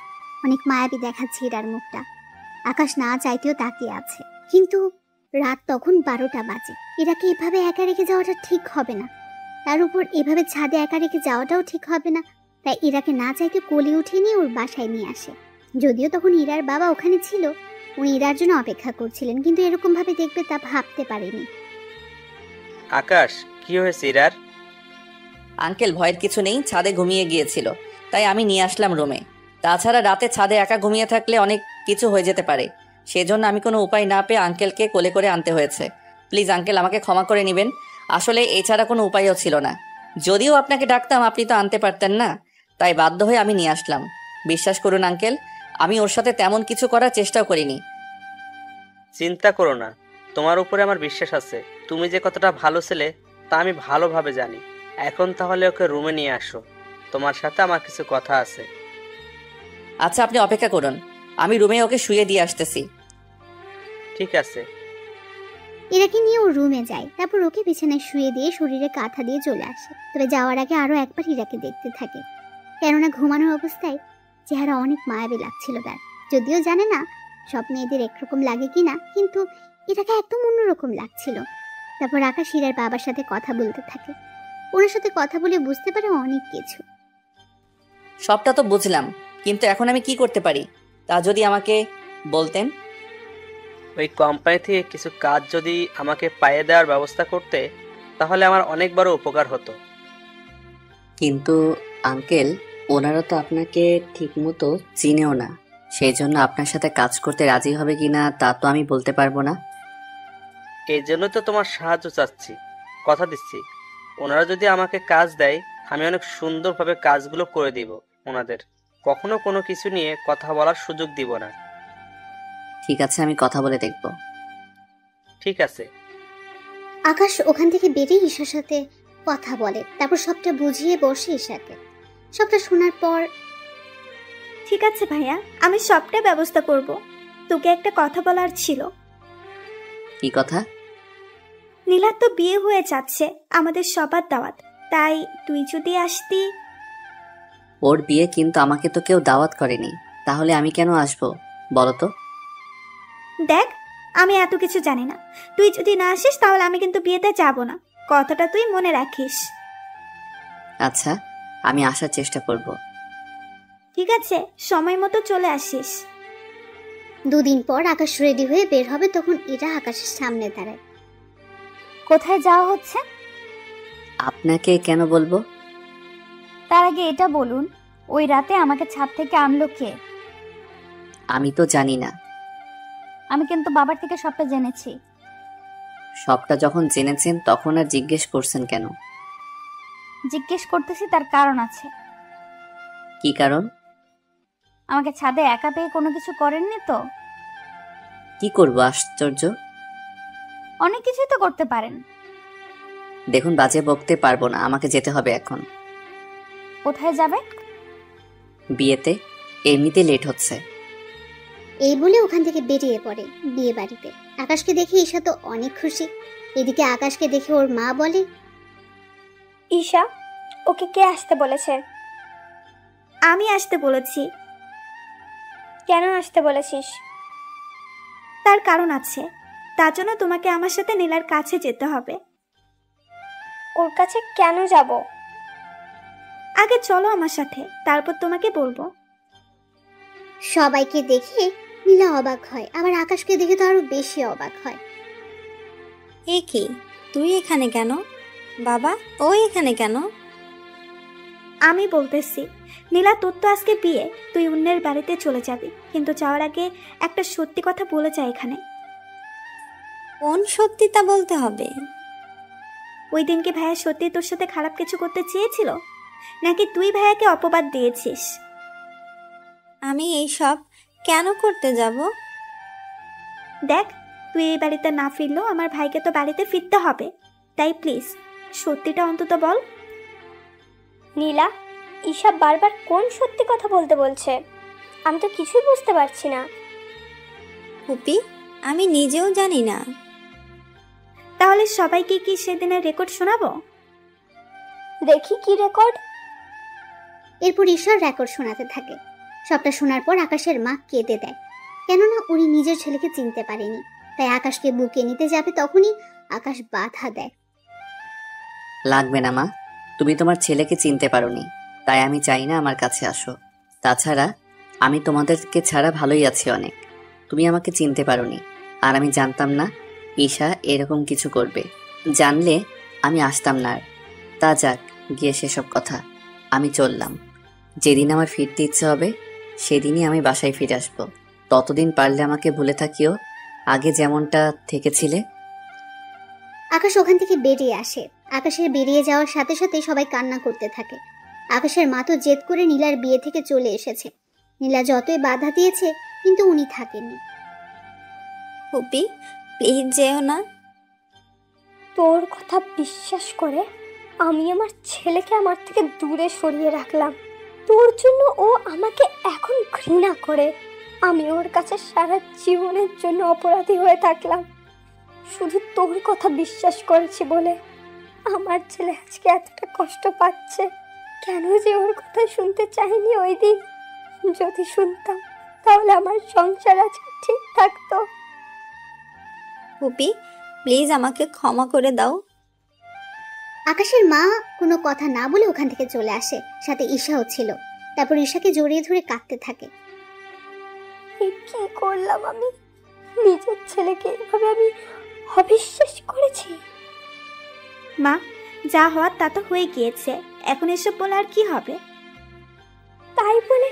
অনেক মায়াবী দেখাচ্ছে ইরার মুখটা। আকাশ না চাইতেও তাকিয়ে আছে, কিন্তু রাত তখন 12টা বাজে। ইরাকে এভাবে একা রেখে যাওয়াটা ঠিক হবে না, তার উপর এভাবে ছাদে একা রেখে যাওয়াটাও ঠিক হবে না। তাই ইরাকে না চাইতে কোলে উঠে নিয়ে ওর বাসায় নিয়ে আসে। যদিও তখন ইরার বাবা ওখানে ছিল, উনি ইরার জন্য অপেক্ষা করছিলেন, কিন্তু এরকম ভাবে দেখবে তা ভাবতে পারেনি। আকাশ, কি হয়েছে ইরার? আঙ্কেল, ভয়ের কিছু নেই, ছাদে ঘুমিয়ে গিয়েছিল, তাই আমি নিয়ে আসলাম রুমে। তাছাড়া রাতে ছাদে একা ঘুমিয়ে থাকলে অনেক কিছু হয়ে যেতে পারে, সেজন্য আমি কোনো উপায় না পেয়ে আঙ্কেলকে কোলে করে আনতে হয়েছে। প্লিজ আঙ্কেল, আমাকে ক্ষমা করে নেবেন, আসলে এছাড়া কোনো উপায়ও ছিল না। যদিও আপনাকে ডাকতাম, আপনি তো আনতে পারতেন না, তাই বাধ্য হয়ে আমি নিয়ে আসলাম। বিশ্বাস করুন আঙ্কেল, আমি ওর সাথে তেমন কিছু করার চেষ্টাও করিনি। চিন্তা করো না, তোমার উপরে আমার বিশ্বাস আছে। তুমি যে কতটা ভালো ছেলে তা আমি ভালোভাবে জানি। এখন তাহলে ওকে রুমে নিয়ে আসো, তোমার সাথে আমার কিছু কথা আছে। আচ্ছা, আপনি অপেক্ষা করুন, আমি রুমে ওকে শুয়ে দিয়ে আসতেছি। ঠিক আছে। ইরাকে নিয়ে ও রুমে যায়, তারপর ওকে বিছানায় শুয়ে দিয়ে শরীরে কাঁথা দিয়ে চলে আসে। তবে যাওয়ার আগে আরো একবার ইরাকে দেখতে থাকে, কেননা ঘুমানোর অবস্থায় চেহারা অনেক মায়াবী লাগছিল তার। যদিও জানে না সব মেয়েদের একরকম লাগে কিনা, কিন্তু ইরাকে একদম অন্যরকম লাগছিল। তারপর আকাশ ইরার বাবার সাথে কথা বলতে থাকে। ওনার সাথে কথা বলে বুঝতে পারে অনেক কিছু। সবটা তো বুঝলাম, কিন্তু এখন আমি কি করতে পারি তা যদি আমাকে বলতেন। ওই কোম্পানি থেকে কিছু কাজ যদি আমাকে পাইয়ে দেওয়ার ব্যবস্থা করতে, তাহলে আমার অনেক বড় উপকার হতো। কিন্তু আঙ্কেল, ওনারা তো আপনাকে ঠিকমতো চিনেও না, সেই জন্য আপনার সাথে কাজ করতে রাজি হবে কিনা তা তো আমি বলতে পারবো না। এই জন্য তো তোমার সাহায্য চাচ্ছি। কথা দিচ্ছি, ওনারা যদি আমাকে কাজ দেয়, আমি অনেক সুন্দরভাবে কাজগুলো করে দিব ওনাদের। কখনো কোনো কিছু নিয়ে কথা বলার সুযোগ দিব না। ঠিক আছে, আমি কথা বলে দেখব। ঠিক আছে। আকাশ ওখান থেকে বেরিয়ে ঈশার সাথে কথা বলে, তারপর সবটা বুঝিয়ে বসে ঈশাকে। সবটা শোনার পর, ঠিক আছে ভাইয়া, আমি সবটা ব্যবস্থা করব। তোকে একটা কথা বলার ছিল। কি কথা? নীলার তো বিয়ে হয়ে যাচ্ছে, আমাদের সবার দাওয়াত, তাই তুই যদি আসতি। ওর বিয়ে, কিন্তু আমাকে তো কেউ দাওয়াত করেনি, তাহলে আমি কেন আসবো বলো তো? দেখ, আমি এত কিছু জানি না, তুই যদি না আসিস তাহলে আমি কিন্তু বিয়েতে যাব না, কথাটা তুই মনে রাখিস। আচ্ছা, আমি আসার চেষ্টা করব। ঠিক আছে, সময় মতো চলে আসিস। 2 দিন পর আকাশ রেডি হয়ে বের হবে, তখন ইরা আকাশের সামনে দাঁড়ায়। কোথায় যাওয়া হচ্ছে? আপনাকে কেন বলবো? তার আগে এটা বলুন, ওই রাতে আমাকে ছাদ থেকে আনলো কে? আমি তো জানি না। আমি কিন্তু বাবার থেকে সবটা জেনেছি। সবটা যখন জেনেছেন তখন আর জিজ্ঞেস করছেন কেন? জিজ্ঞেস করতেছি, তার কারণ আছে। কি কারণ? আমাকে ছাদে একা পেয়ে কোনো কিছু করেননি তো? কি করব? আশ্চর্য, অনেক কিছুই তো করতে পারেন। দেখুন, বাজে বকতে পারবো না, আমাকে যেতে হবে এখন। কোথায় যাবে? বিয়েতে, এমনিতে লেট হচ্ছে। এই বলে ওখান থেকে বেরিয়ে পড়ে বিয়ে বাড়িতে। আকাশকে দেখে ঈশা তো অনেক খুশি। এদিকে আকাশকে দেখে ওর মা বলে, ঈশা, ওকে কে আসতে বলেছে? আমি আসতে বলেছি। কেন আসতে বলেছিস? তার কারণ আছে, তার জন্য তোমাকে আমার সাথে নীলার কাছে যেতে হবে। ওর কাছে কেন যাব? আগে চলো আমার সাথে, তারপর তোমাকে বলবো। সবাইকে দেখে নীলা অবাক হয়, আবার আকাশকে দেখে তো আরো বেশি অবাক হয়। এ কি, তুই এখানে কেন? বাবা, ও এখানে কেন? আমি বলতেছি, নীলা তোর তো আজকে বিয়ে, তুই অন্যের বাড়িতে চলে যাবি, কিন্তু যাওয়ার আগে একটা সত্যি কথা বলে যা এখানে। কোন সত্যিটা বলতে হবে? ওই দিনকে ভাইয়া সত্যি তোর সাথে খারাপ কিছু করতে চেয়েছিল, নাকি তুই ভাইয়াকে অপবাদ দিয়েছিস? আমি এইসব কেন করতে যাব? দেখ, তুই এই বাড়িতে না ফিরলেও আমার ভাইকে তো বাড়িতে ফিরতে হবে, তাই প্লিজ সত্যিটা অন্তত বল। নীলা, ঈশা বারবার কোন সত্যি কথা বলতে বলছে? আমি তো কিছুই বুঝতে পারছি না। ফুপি, আমি নিজেও জানি না। তাহলে সবাইকে কি সেদিনের রেকর্ড শোনাবো? দেখি কি রেকর্ড। এরপর ঈশ্বর রেকর্ড শোনাতে থাকে। সবটা শোনার পর আকাশের মা কেঁদে দেয়, কেননা উনি নিজের ছেলেকে চিনতে পারেনি। তাই আকাশকে বুকে নিতে যাবে, তখনই আকাশ বাধা দেয়। লাগবে না মা, তুমি তোমার ছেলেকে চিনতে পারোনি, তাই আমি চাই না আমার কাছে আসো। তাছাড়া আমি তোমাদেরকে ছাড়া ভালোই আছি অনেক। তুমি আমাকে চিনতে পারোনি, আর আমি জানতাম না ঈশা এরকম কিছু করবে। জানলে আমি আসতাম না আর। তা যাক, গিয়ে সেসব কথা। আমি চললাম। যেদিন আমার ফিরতে ইচ্ছে হবে সেদিনই আমি বাসায় ফিরে আসবো। ততদিন পারলে আমাকে ভুলে থাকিও, আগে যেমনটা থেকেছিলে। আকাশ ওখান থেকে বেরিয়ে আসে। আকাশের বেরিয়ে যাওয়ার সাথে সাথে সবাই কান্না করতে থাকে। আকাশের মা তো জেদ করে নীলার বিয়ে থেকে চলে এসেছে। নীলা যতই বাধা দিয়েছে, কিন্তু উনি থাকেননি। ফুপি, প্লিজ যেও না। তোর কথা বিশ্বাস করে আমি আমার ছেলেকে আমার থেকে দূরে সরিয়ে রাখলাম। তোর জন্য ও আমাকে এখন ঘৃণা করে। আমি ওর কাছে সারা জীবনের জন্য অপরাধী হয়ে থাকলাম, শুধু তোর কথা বিশ্বাস করেছি বলে। আমার ছেলে আজকে এতটা কষ্ট পাচ্ছে, কেন যে ওর কথা শুনতে চাইনি ওই দিন। যদি শুনতাম তাহলে আমার সংসার আজকে ঠিক থাকতো। ফুপি, প্লিজ আমাকে ক্ষমা করে দাও। আকাশের মা কোনো কথা না বলে ওখান থেকে চলে আসে, সাথে ঈশাও ছিল। তারপর ঈশাকে জড়িয়ে ধরে কাঁদতে থাকে। কি করলাম আমি? নিজের ছেলেকে এভাবে আমি অবিশ্বাস করেছি। মা, যা হওয়ার তা তো হয়ে গিয়েছে, এখন এসব বলে আর কি হবে? তাই বলে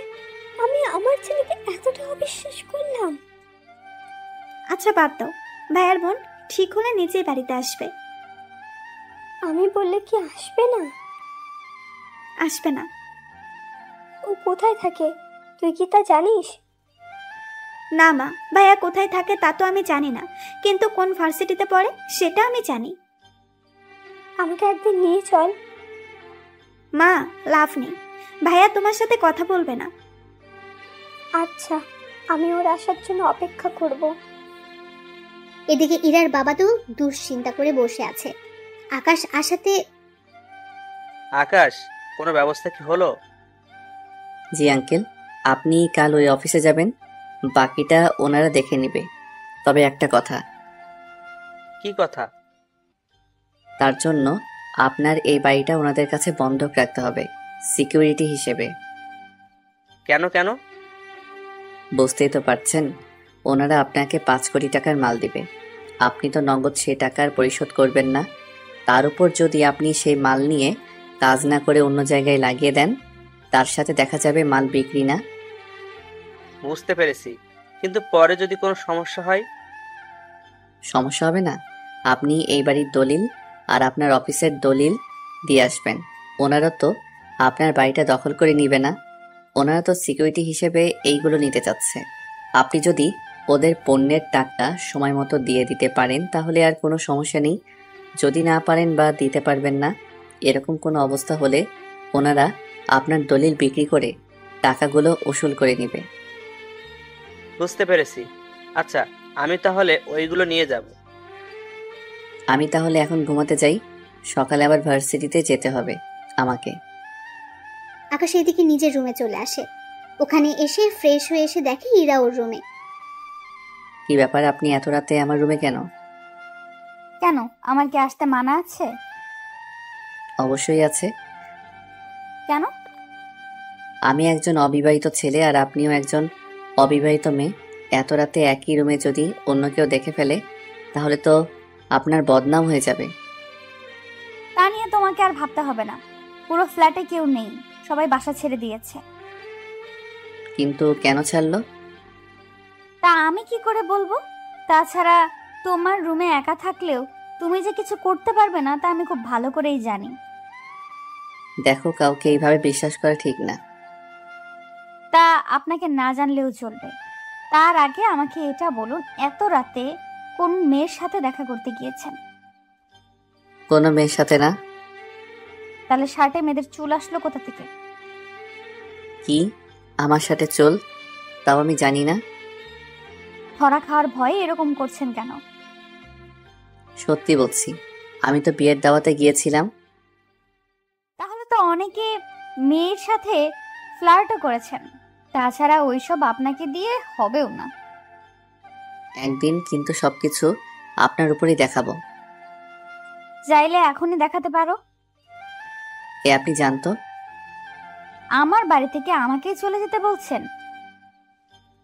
আমি আমার ছেলেকে এতটা অবিশ্বাস করলাম? আচ্ছা বাদ দাও, ভাইয়ার বোন ঠিক হলে নিজেই বাড়িতে আসবে। আমি বললে কি আসবে না? আসবে না। ও কোথায় থাকে তুই কি তা জানিস? না মা, ভাইয়া কোথায় থাকে তা তো আমি জানি না, কিন্তু কোন ভার্সিটিতে পড়ে সেটা আমি জানি। আমাকে একদিন নিয়ে চল। মা, লাভ নেই, ভাইয়া তোমার সাথে কথা বলবে না। আচ্ছা, আমি ওর আসার জন্য অপেক্ষা করব। এদিকে ইরার বাবা তো দুশ্চিন্তা করে বসে আছে। আকাশ আসাতে, আকাশ, কোনো ব্যবস্থা কি হলো? জি আঙ্কেল, আপনি কাল ওই অফিসে যাবেন, বাকিটা ওনারা দেখে নেবে। তবে একটা কথা। কি কথা? তার জন্য আপনার এই বাড়িটা ওনাদের কাছে বন্ধক রাখতে হবে, সিকিউরিটি হিসেবে। কেন কেন? বুঝতেই তো পারছেন, ওনারা আপনাকে 5 কোটি টাকার মাল দিবে। আপনি তো নগদ সে টাকার পরিশোধ করবেন না, তার উপর যদি আপনি সেই মাল নিয়ে কাজ না করে অন্য জায়গায় লাগিয়ে দেন, তার সাথে দেখা যাবে মাল বিক্রি না। বুঝতে পেরেছি, কিন্তু পরে যদি কোনো সমস্যা হয়? সমস্যা হবে না। আপনি এই বাড়ির দলিল আর আপনার অফিসের দলিল দিয়ে আসবেন। ওনারা তো আপনার বাড়িটা দখল করে নিবে না, ওনারা তো সিকিউরিটি হিসেবে এইগুলো নিতে চাচ্ছে। আপনি যদি ওদের পণ্যের টাকা সময় মতো দিয়ে দিতে পারেন তাহলে আর কোনো সমস্যা নেই। যদি না পারেন বা দিতে পারবেন না, এরকম কোনো অবস্থা হলে ওনারা আপনার দলিল বিক্রি করে টাকাগুলো উসুল করে নেবে। বুঝতে পেরেছি। আচ্ছা, আমি তাহলে ওইগুলো নিয়ে যাব। আমি তাহলে এখন ঘুমাতে যাই, সকালে আবার ভার্সিটিতে যেতে হবে আমাকে। আকাশ এদিকে নিজের রুমে চলে আসে। ওখানে এসে ফ্রেশ হয়ে এসে দেখে ইরা ওর রুমে। কি ব্যাপার, আপনি এত রাতে আমার রুমে কেন? কেন, আমার কি আসতে মানা আছে? অবশ্যই আছে। কেন? আমি একজন অবিবাহিত ছেলে আর আপনিও একজন অবিবাহিত মেয়ে। এত রাতে একই রুমে যদি অন্য কেউ দেখে ফেলে তাহলে তো আপনার বদনাম হয়ে যাবে। তা নিয়ে তোমাকে আর ভাবতে হবে না, পুরো ফ্ল্যাটে কেউ নেই, সবাই বাসা ছেড়ে দিয়েছে। কিন্তু কেন ছাড়লো? তা আমি কি করে বলবো? তাছাড়া তোমার রুমে একা থাকলেও তুমি যে কিছু করতে পারবে না তা আমি খুব ভালো করেই জানি। দেখো, কাউকে এইভাবে বিশ্বাস করা ঠিক না। তা আপনাকে না জানলেও চলবে। তার আগে আমাকে এটা বলুন, এত রাতে কোন মেয়ের সাথে দেখা করতে গিয়েছেন? কোনো মেয়ের সাথে না। তাহলে শার্টে মেয়েদের চুল আসলো কোথা থেকে? কি আমার সাথে চুল? তাও আমি জানি না। ধরা খাওয়ার ভয়ে এরকম করছেন কেন? সত্যি বলছি, আমি তো বিয়ের দাওয়াতে গিয়েছিলাম। তাহলে তো অনেকে মেয়ের সাথে ফ্লার্টও করেছেন। তাছাড়া ওইসব আপনাকে দিয়ে হবেও না। একদিন কিন্তু সবকিছু আপনার উপরই দেখাবো। চাইলে এখনই দেখাতে পারো। এ আপনি জানতো? আমার বাড়ি থেকে আমাকেই চলে যেতে বলছেন?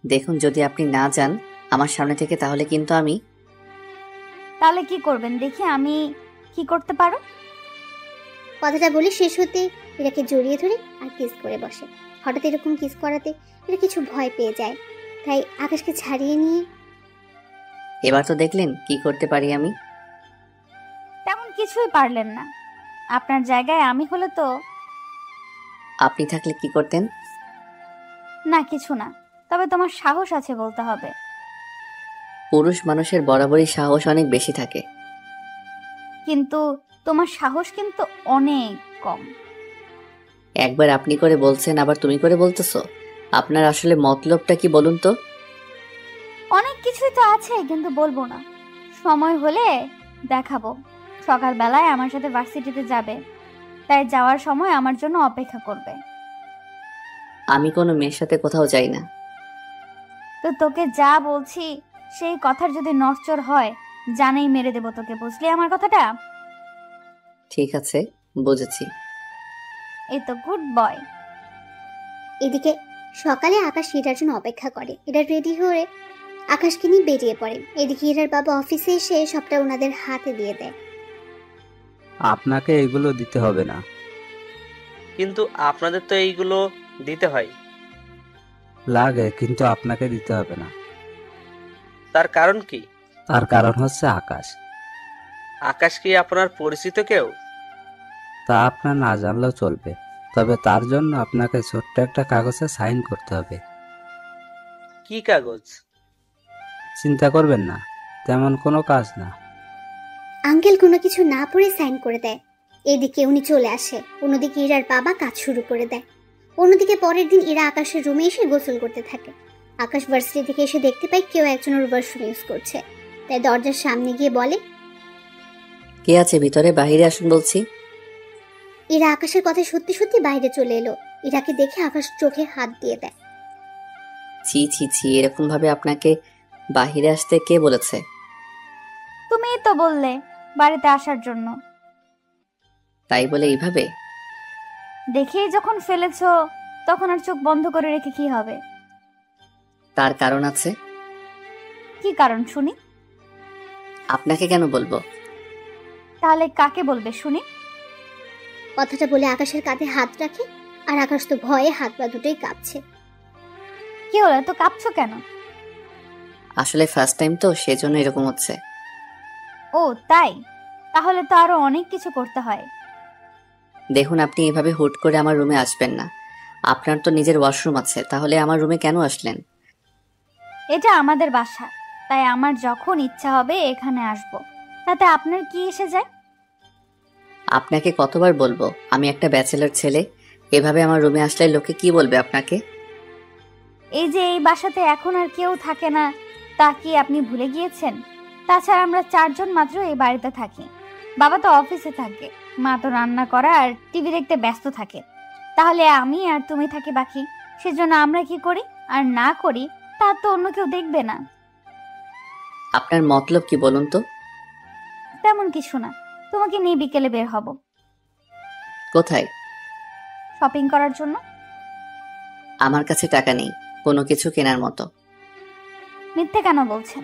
দেখুন, যদি আপনি না যান আমার সামনে থেকে, তাহলে কিন্তু আমি। তাহলে কি করবেন দেখি আমি কি করতে পারো। কথাটা বলে শেষ হতে এটাকে জড়িয়ে ধরে আর কিস করে বসে। হঠাৎ এরকম কিস করাতে এটা কিছু ভয় পেয়ে যায়, তাই আকাশকে ছাড়িয়ে নিয়ে। এবার তো দেখলেন কি করতে পারি আমি। তেমন কিছুই পারলেন না। আপনার জায়গায় আমি হলে তো। আপনি থাকলে কি করতেন? না, কিছু না। তবে তোমার সাহস আছে বলতে হবে। পুরুষ মানুষের বরাবরই সাহস অনেক বেশি থাকে। কিন্তু তোমার সাহস কিন্তু অনেক কম। একবার আপনি করে বলছেন, আবার তুমি করে বলতেছো। আপনার আসলে মতলবটা কি বলুন তো? অনেক কিছুই তো আছে, কিন্তু বলবো না। সময় হলে দেখাবো। সকালবেলায় আমার সাথে ভার্সিটিতে যাবে, তাই যাওয়ার সময় আমার জন্য অপেক্ষা করবে। আমি কোনো মেয়ের সাথে কোথাও যাই না। তো তোকে যা বলছি সেই কথার যদি নড়চড় হয়, জানেই মেরে দেবো তোকে, বুঝলি আমার কথাটা? ঠিক আছে, বুঝেছি। এই তো গুড বয়। এদিকে সকালে আকাশ এটার জন্য অপেক্ষা করে। এটা রেডি হয়ে আকাশকে নিয়ে বেরিয়ে পড়ে। এদিকে এটার বাবা অফিসে এসে সবটা ওনাদের হাতে দিয়ে দেয়। আপনাকে এগুলো দিতে হবে না। কিন্তু আপনাদের তো এইগুলো দিতে হয়। লাগে, কিন্তু আপনাকে দিতে হবে না। তার কারণ কি? তার কারণ হচ্ছে আকাশ। আকাশ কি আপনার পরিচিত কেউ? তা আপনার না জানলেও চলবে, তবে তার জন্য আপনাকে ছোট্ট একটা কাগজে সাইন করতে হবে। কি কাগজ? চিন্তা করবেন না, তেমন কোনো কাজ না। আঙ্কেল কোনো কিছু না পড়ে সাইন করে দেয়। এদিকে উনি চলে আসে। অন্যদিকে ইরার বাবা কাজ শুরু করে দেয়। অন্যদিকে পরের দিন ইরা আকাশের রুমে এসে গোসল করতে থাকে। আকাশ ভার্সিটি থেকে এসে দেখতে পায় কেউ একজন ওর ওয়াশরুম ইউজ করছে, তাই দরজার সামনে গিয়ে বলে, কে আছে ভিতরে? বাইরে আসুন বলছি। ইরা আকাশের কথা সত্যি সত্যি বাইরে চলে এলো। ইরাকে দেখে আকাশ চোখে হাত দিয়ে দেয়। ছি ছি ছি, এরকম ভাবে আপনাকে বাহিরে আসতে কে বলেছে? তুমিই তো বললে বাড়িতে আসার জন্য। তাই বলে এইভাবে? দেখেই যখন ফেলেছো তখন আর চোখ বন্ধ করে রেখে কি হবে? তার কারণ আছে। কি কারণ শুনি? আপনাকে কেন বলবো? তাহলে কাকে বলবে শুনি? কথাটা বলে আকাশের কাঁধে হাত রাখে। আর আকাশ তো ভয়ে হাত পা দুটোই কাঁপছে। কি হলো, তো কাঁপছো কেন? আসলে ফার্স্ট টাইম তো, সেজন্য এরকম হচ্ছে। ও তাই? তাহলে তো আরো অনেক কিছু করতে হয়। দেখুন, আপনি এভাবে হুট করে আমার রুমে আসবেন না। আপনার তো নিজের ওয়াশরুম আছে, তাহলে আমার রুমে কেন আসলেন? এটা আমাদের বাসা, তাই আমার যখন ইচ্ছা হবে এখানে আসব। তাতে আপনার কি এসে যায়? আপনাকে কতবার বলবো আমি একটা ব্যাচেলর ছেলে? এভাবে আমার রুমে আসলে লোকে কি বলবে আপনাকে? এই যে এই বাসাতে এখন আর কেউ থাকে না, তা কি আপনি ভুলে গিয়েছেন? তাছাড়া আমরা 4 জন মাত্র এই বাড়িতে থাকি। বাবা তো অফিসে থাকে, মা তো রান্না করা আর টিভি দেখতে ব্যস্ত থাকে। তাহলে আমি আর তুমি থাকি বাকি। সেজন্য আমরা কি করি আর না করি তা তো অন্য কেউ দেখবে না। আপনার মতলব কি বলুন তো? তেমন কিছু না, তোমাকে নিয়ে বিকেলে বের হব। কোথায়? শপিং করার জন্য। আমার কাছে টাকা নেই কোনো কিছু কেনার মতো। মিথ্যে কেন বলছেন?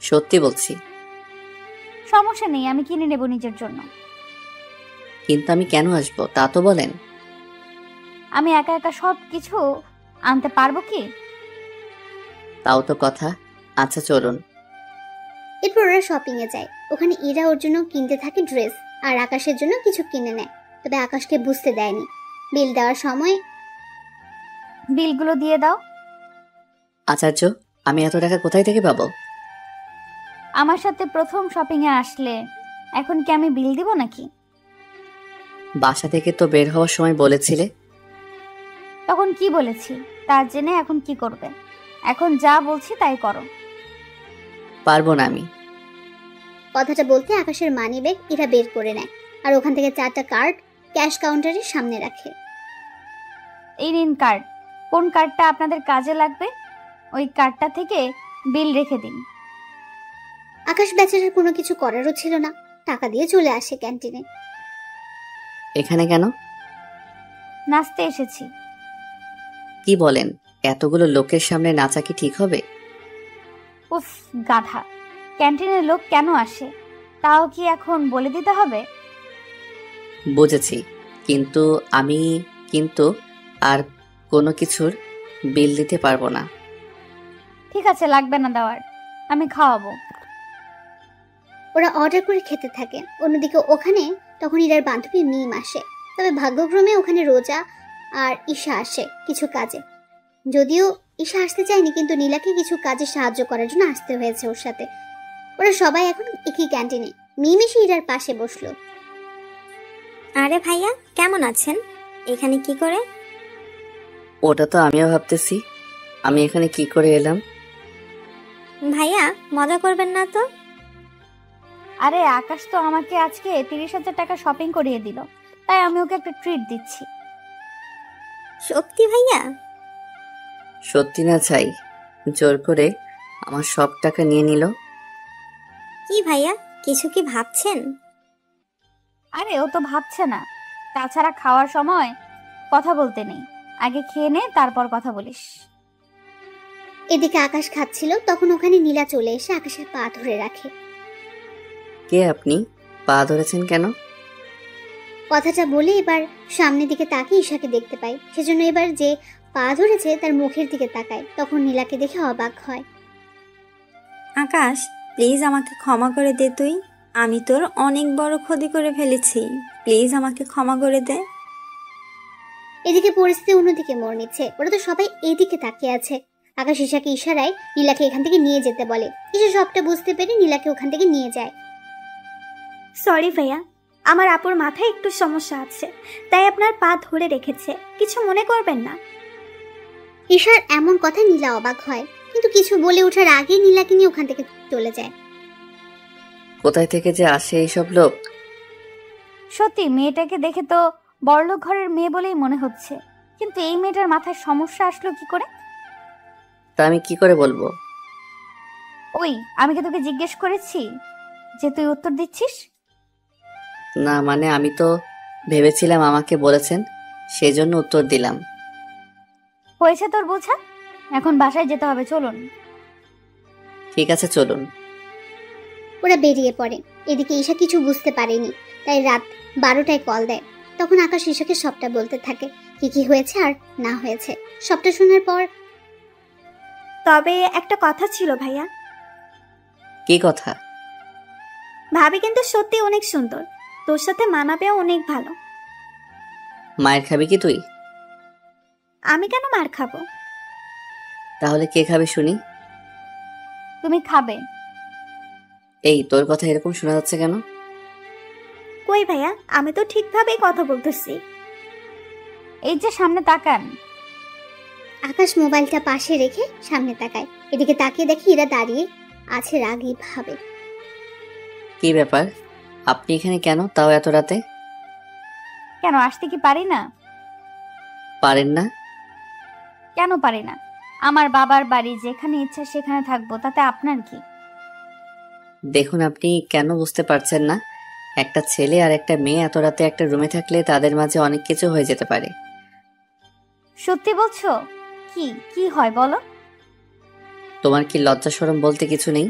সত্যি বলছি। সমস্যা নেই, আমি কিনে নেব নিজের জন্য। কিন্তু আমি কেন আসবো তা তো বলেন। আমি একা একা সব কিছু আনতে পারবো কি? তাও তো কথা। আচ্ছা চলুন। এরপর ওরা শপিং এ যায়। ওখানে ইরা ওর জন্য কিনতে থাকে ড্রেস, আর আকাশের জন্য কিছু কিনে নেয়। তবে আকাশকে বুঝতে দেয়নি। বিল দেওয়ার সময় বিলগুলো দিয়ে দাও। আচার্য, আমি এত টাকা কোথায় থেকে পাবো? আমার সাথে প্রথম শপিং এ আসলে, এখন কি আমি বিল দিব নাকি? বাসা থেকে তো বের হওয়ার সময় বলেছিলে। তখন কি বলেছি তার জেনে এখন কি করবে? এখন যা বলছি তাই করো। পারবো না আমি। কথাটা বলতে আকাশের মানি ব্যাগ ইরা বের করে নেয়, আর ওখান থেকে 4টা কার্ড ক্যাশ কাউন্টারের সামনে রাখে। এই নিন কার্ড। কোন কার্ডটা আপনাদের কাজে লাগবে ওই কার্ডটা থেকে বিল রেখে দিন। আকাশ বেচারার কোনো কিছু করারও ছিল না, টাকা দিয়ে চলে আসে ক্যান্টিনে। এখানে কেন? নাচতে এসেছি। কি বলেন? এতগুলো লোকের সামনে নাচা কি ঠিক হবে? উফ গাধা, ক্যান্টিনের লোক কেন আসে তাও কি এখন বলে দিতে হবে? বুঝেছি, কিন্তু আমি আর কোনো কিছুর বিল দিতে পারবো না। ঠিক আছে, লাগবে না দেওয়ার, আমি খাওয়াবো। ওরা অর্ডার করে খেতে থাকে। অন্যদিকে ওখানে তখন ইরার বান্ধবী মিম আসে। তবে ভাগ্যক্রমে ওখানে রোজা আর ঈশা আসে কিছু কাজে। যদিও ঈশা আসতে চায়নি, কিন্তু নীলাকে কিছু কাজে সাহায্য করার জন্য আসতে হয়েছে ওর সাথে। ওরা সবাই এখন একই ক্যান্টিনে। মিম এসে ইরার পাশে বসলো। আরে ভাইয়া, কেমন আছেন? এখানে কি করে? ওটা তো আমিও ভাবতেছি, আমি এখানে কি করে এলাম। ভাইয়া, মজা করবেন না তো? আরে আকাশ তো আমাকে আজকে 30,000 টাকা শপিং করিয়ে দিল, তাই আমি ওকে একটা ট্রিট দিচ্ছি। সত্যি ভাইয়া? সত্যি না চাই, জোর করে আমার সব টাকা নিয়ে নিল। কি ভাইয়া, কিছু কি ভাবছেন? আরে ও তো ভাবছে না। তাছাড়া খাওয়ার সময় কথা বলতে নেই, আগে খেয়ে নে তারপর কথা বলিস। এদিকে আকাশ খাচ্ছিল, তখন ওখানে নীলা চলে এসে আকাশের পা ধরে রাখে। কে আপনি? পা ধরেছেন কেন? কথাটা বলে এবার সামনের দিকে তাকিয়ে ঈশাকে দেখতে পায়। সেজন্য এবার যে পা ধরেছে তার মুখের দিকে তাকায়। তখন নীলাকে দেখে অবাক হয়। আকাশ, প্লিজ আমাকে ক্ষমা করে দে তুই। আমি তোর অনেক বড় ক্ষতি করে ফেলেছি, প্লিজ আমাকে ক্ষমা করে দে। এদিকে পরিস্থিতি অন্যদিকে মোড় নিচ্ছে। ওরা তো সবাই এইদিকে তাকিয়ে আছে। আকাশ ঈশাকে ইশারায় নীলাকে এখান থেকে নিয়ে যেতে বলে। ঈশা সবটা বুঝতে পেরে নীলাকে ওখান থেকে নিয়ে যায়। সরি ভাইয়া, আমার আপুর মাথায় একটু সমস্যা আছে, তাই আপনার পা ধরে রেখেছে, কিছু মনে করবেন না। ঈশার এমন কথা নীলা অবাক হয়, কিন্তু কিছু বলে ওঠার আগে নীলাকে নিয়ে ওখান থেকে চলে যায়। কোথায় থেকে যে আসে এইসব লোক? সত্যি মেয়েটাকে দেখে তো বড়লোক ঘরের মেয়ে বলেই মনে হচ্ছে, কিন্তু এই মেয়েটার মাথায় সমস্যা আসলো কি করে? তা আমি কি করে বলবো? ওই আমি কি তোকে জিজ্ঞেস করেছি যে তুই উত্তর দিচ্ছিস? না মানে আমি তো ভেবেছিলাম আমাকে বলেছেন, সেজন্য উত্তর দিলাম। হয়েছে তোর বোঝা, এখন বাসায় যেতে হবে, চলুন। ঠিক আছে চলুন। ওরা বেরিয়ে পড়ে। এদিকে ঈশা কিছু বুঝতে পারেনি, তাই রাত 12টায় কল দেয়। তখন আকাশ ঈশাকে সবটা বলতে থাকে, কি কি হয়েছে আর না হয়েছে। সবটা শোনার পর, তবে একটা কথা ছিল ভাইয়া। কি কথা? ভাবি কিন্তু সত্যি অনেক সুন্দর, তোর সাথে মানাবেও অনেক ভালো। মায়ের খাবি কি তুই? আমি কেন মার খাবো? তাহলে কে খাবে শুনি? তুমি খাবে। এই তোর কথা এরকম শোনা যাচ্ছে কেন? কই ভাইয়া, আমি তো ঠিকভাবেই কথা বলতেছি। এই যে সামনে তাকান। আকাশ মোবাইলটা পাশে রেখে সামনে তাকায়। এদিকে তাকিয়ে দেখি এরা দাঁড়িয়ে আছে রাগী ভাবে। কি ব্যাপার, আপনি এখানে কেন, তাও এত রাতে? কেন আসতে কি পারি না? পারেন না? কেন পারি না? আমার বাবার বাড়ি, যেখানে ইচ্ছা সেখানে থাকবো, তাতে আপনার কি? দেখুন, আপনি কেন বুঝতে পারছেন না? একটা ছেলে আর একটা মেয়ে এত রাতে একটা রুমে থাকলে তাদের মাঝে অনেক কিছু হয়ে যেতে পারে। সত্যি বলছো? কি কি হয় বলো? তোমার কি লজ্জা শরম বলতে কিছু নেই?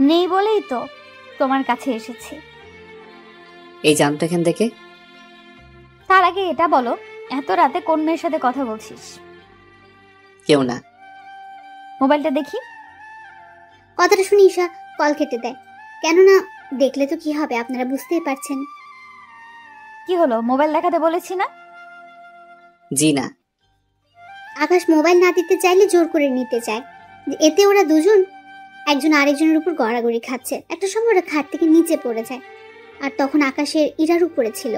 নেই বলেই তো তোমার কাছে এসেছি। এই জানতো এখান থেকে? তার আগে এটা বলো, এত রাতে কোন মেয়ের সাথে কথা বলছিস? কেউ না। মোবাইলটা দেখি। কথাটা শুনে ঈশা কল কেটে দেয়। কেননা দেখলে তো কি হবে, আপনারা বুঝতেই পারছেন। কি হলো, মোবাইল দেখাতে বলেছি না? জি না। আকাশ মোবাইল না দিতে চাইলে জোর করে নিতে চায়। এতে ওরা দুজন একজন আরেকজনের উপর গড়াগড়ি খাচ্ছে। একটা সময় ওরা খাট থেকে নিচে পড়ে যায়। আর তখন আকাশের ইরার উপরে ছিল।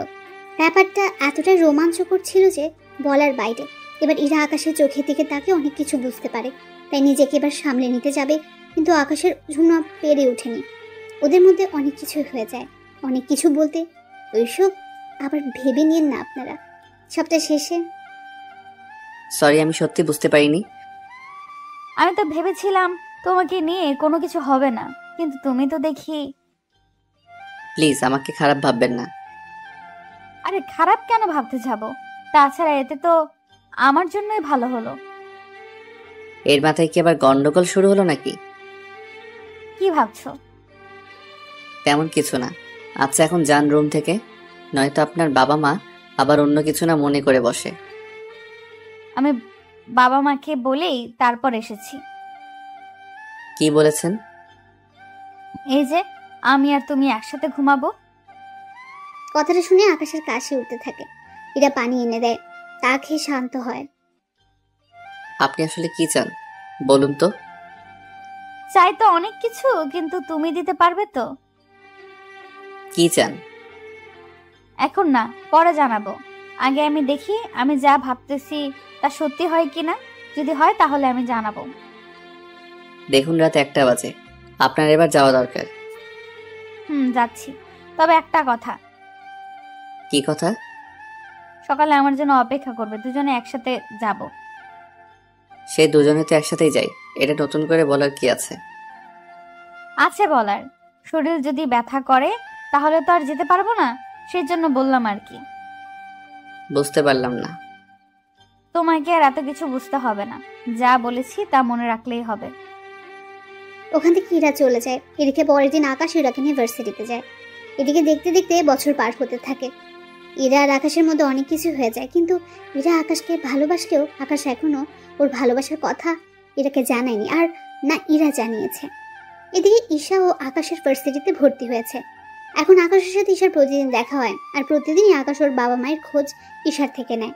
ব্যাপারটা এতটাই রোমাঞ্চকর ছিল যে বলার বাইরে। এবার ইরা আকাশের চোখের দিকে তাকে অনেক কিছু বুঝতে পারে, তাই নিজেকে এবার সামলে নিতে যাবে, কিন্তু আকাশের জন্য পেরে ওঠেনি। ওদের মধ্যে অনেক কিছু হয়ে যায়। অনেক কিছু বলতে ওইসব আবার ভেবে নিন না আপনারা। সবটা শেষে সরি, আমি সত্যি বুঝতে পারিনি। আমি তো ভেবেছিলাম তোমাকে নিয়ে কোনো কিছু হবে না, কিন্তু তুমি তো দেখি। প্লিজ আমাকে খারাপ ভাববেন না। আরে খারাপ কেন ভাবতে যাব? তাছাড়া এতে তো আমার জন্যই ভালো হলো। এর মাথায় কি আবার গন্ডগোল শুরু হলো নাকি? কি ভাবছো? তেমন কিছু না। আচ্ছা এখন যান রুম থেকে, নয়তো আপনার বাবা মা আবার অন্য কিছু না মনে করে বসে। আমি বাবা মাকে বলেই তারপর এসেছি। কি বলেছেন? এই যে আমি আর তুমি একসাথে ঘুমাবো। কথাটা শুনে আকাশের কাশি উঠতে থাকে। এরা পানি এনে দেয়, তা খেয়ে শান্ত হয়। আপনি আসলে কি চান বলুন তো? চাই তো অনেক কিছু, কিন্তু তুমি দিতে পারবে তো? কি চান? এখন না, পরে জানাবো। আগে আমি দেখি আমি যা ভাবতেছি তা সত্যি হয় কিনা। যদি হয় তাহলে আমি জানাবো। দেখুন রাত 1টা বাজে, আপনার এবার যাওয়া দরকার। যাচ্ছি। তবে একটা কথা। কি কথা? সকালে আমার জন্য অপেক্ষা করবে, দুজনে একসাথে যাব। সে দুজনে তো একসাথেই যাই, এটা নতুন করে বলার কি আছে? আছে বলার। শরীর যদি ব্যথা করে তাহলে তো আর যেতে পারবো না, সেই জন্য বললাম আর কি। বুঝতে পারলাম না। তোমাকে আর এত কিছু বুঝতে হবে না, যা বলেছি তা মনে রাখলেই হবে। ওখান থেকে ইরা চলে যায়। এদিকে পরের দিন আকাশ ইরাকে নিয়ে ভার্সিটিতে যায়। এদিকে দেখতে দেখতে বছর পার হতে থাকে। ইরা আর আকাশের মধ্যে অনেক কিছু হয়ে যায়, কিন্তু ইরা আকাশকে ভালোবাসলেও আকাশ এখনো ওর ভালোবাসার কথা ইরাকে জানায়নি, আর না ইরা জানিয়েছে। এদিকে ঈশা ও আকাশের ভার্সিটিতে ভর্তি হয়েছে। এখন আকাশের সাথে ঈশার প্রতিদিন দেখা হয়, আর প্রতিদিনই আকাশ ওর বাবা মায়ের খোঁজ ঈশার থেকে নেয়।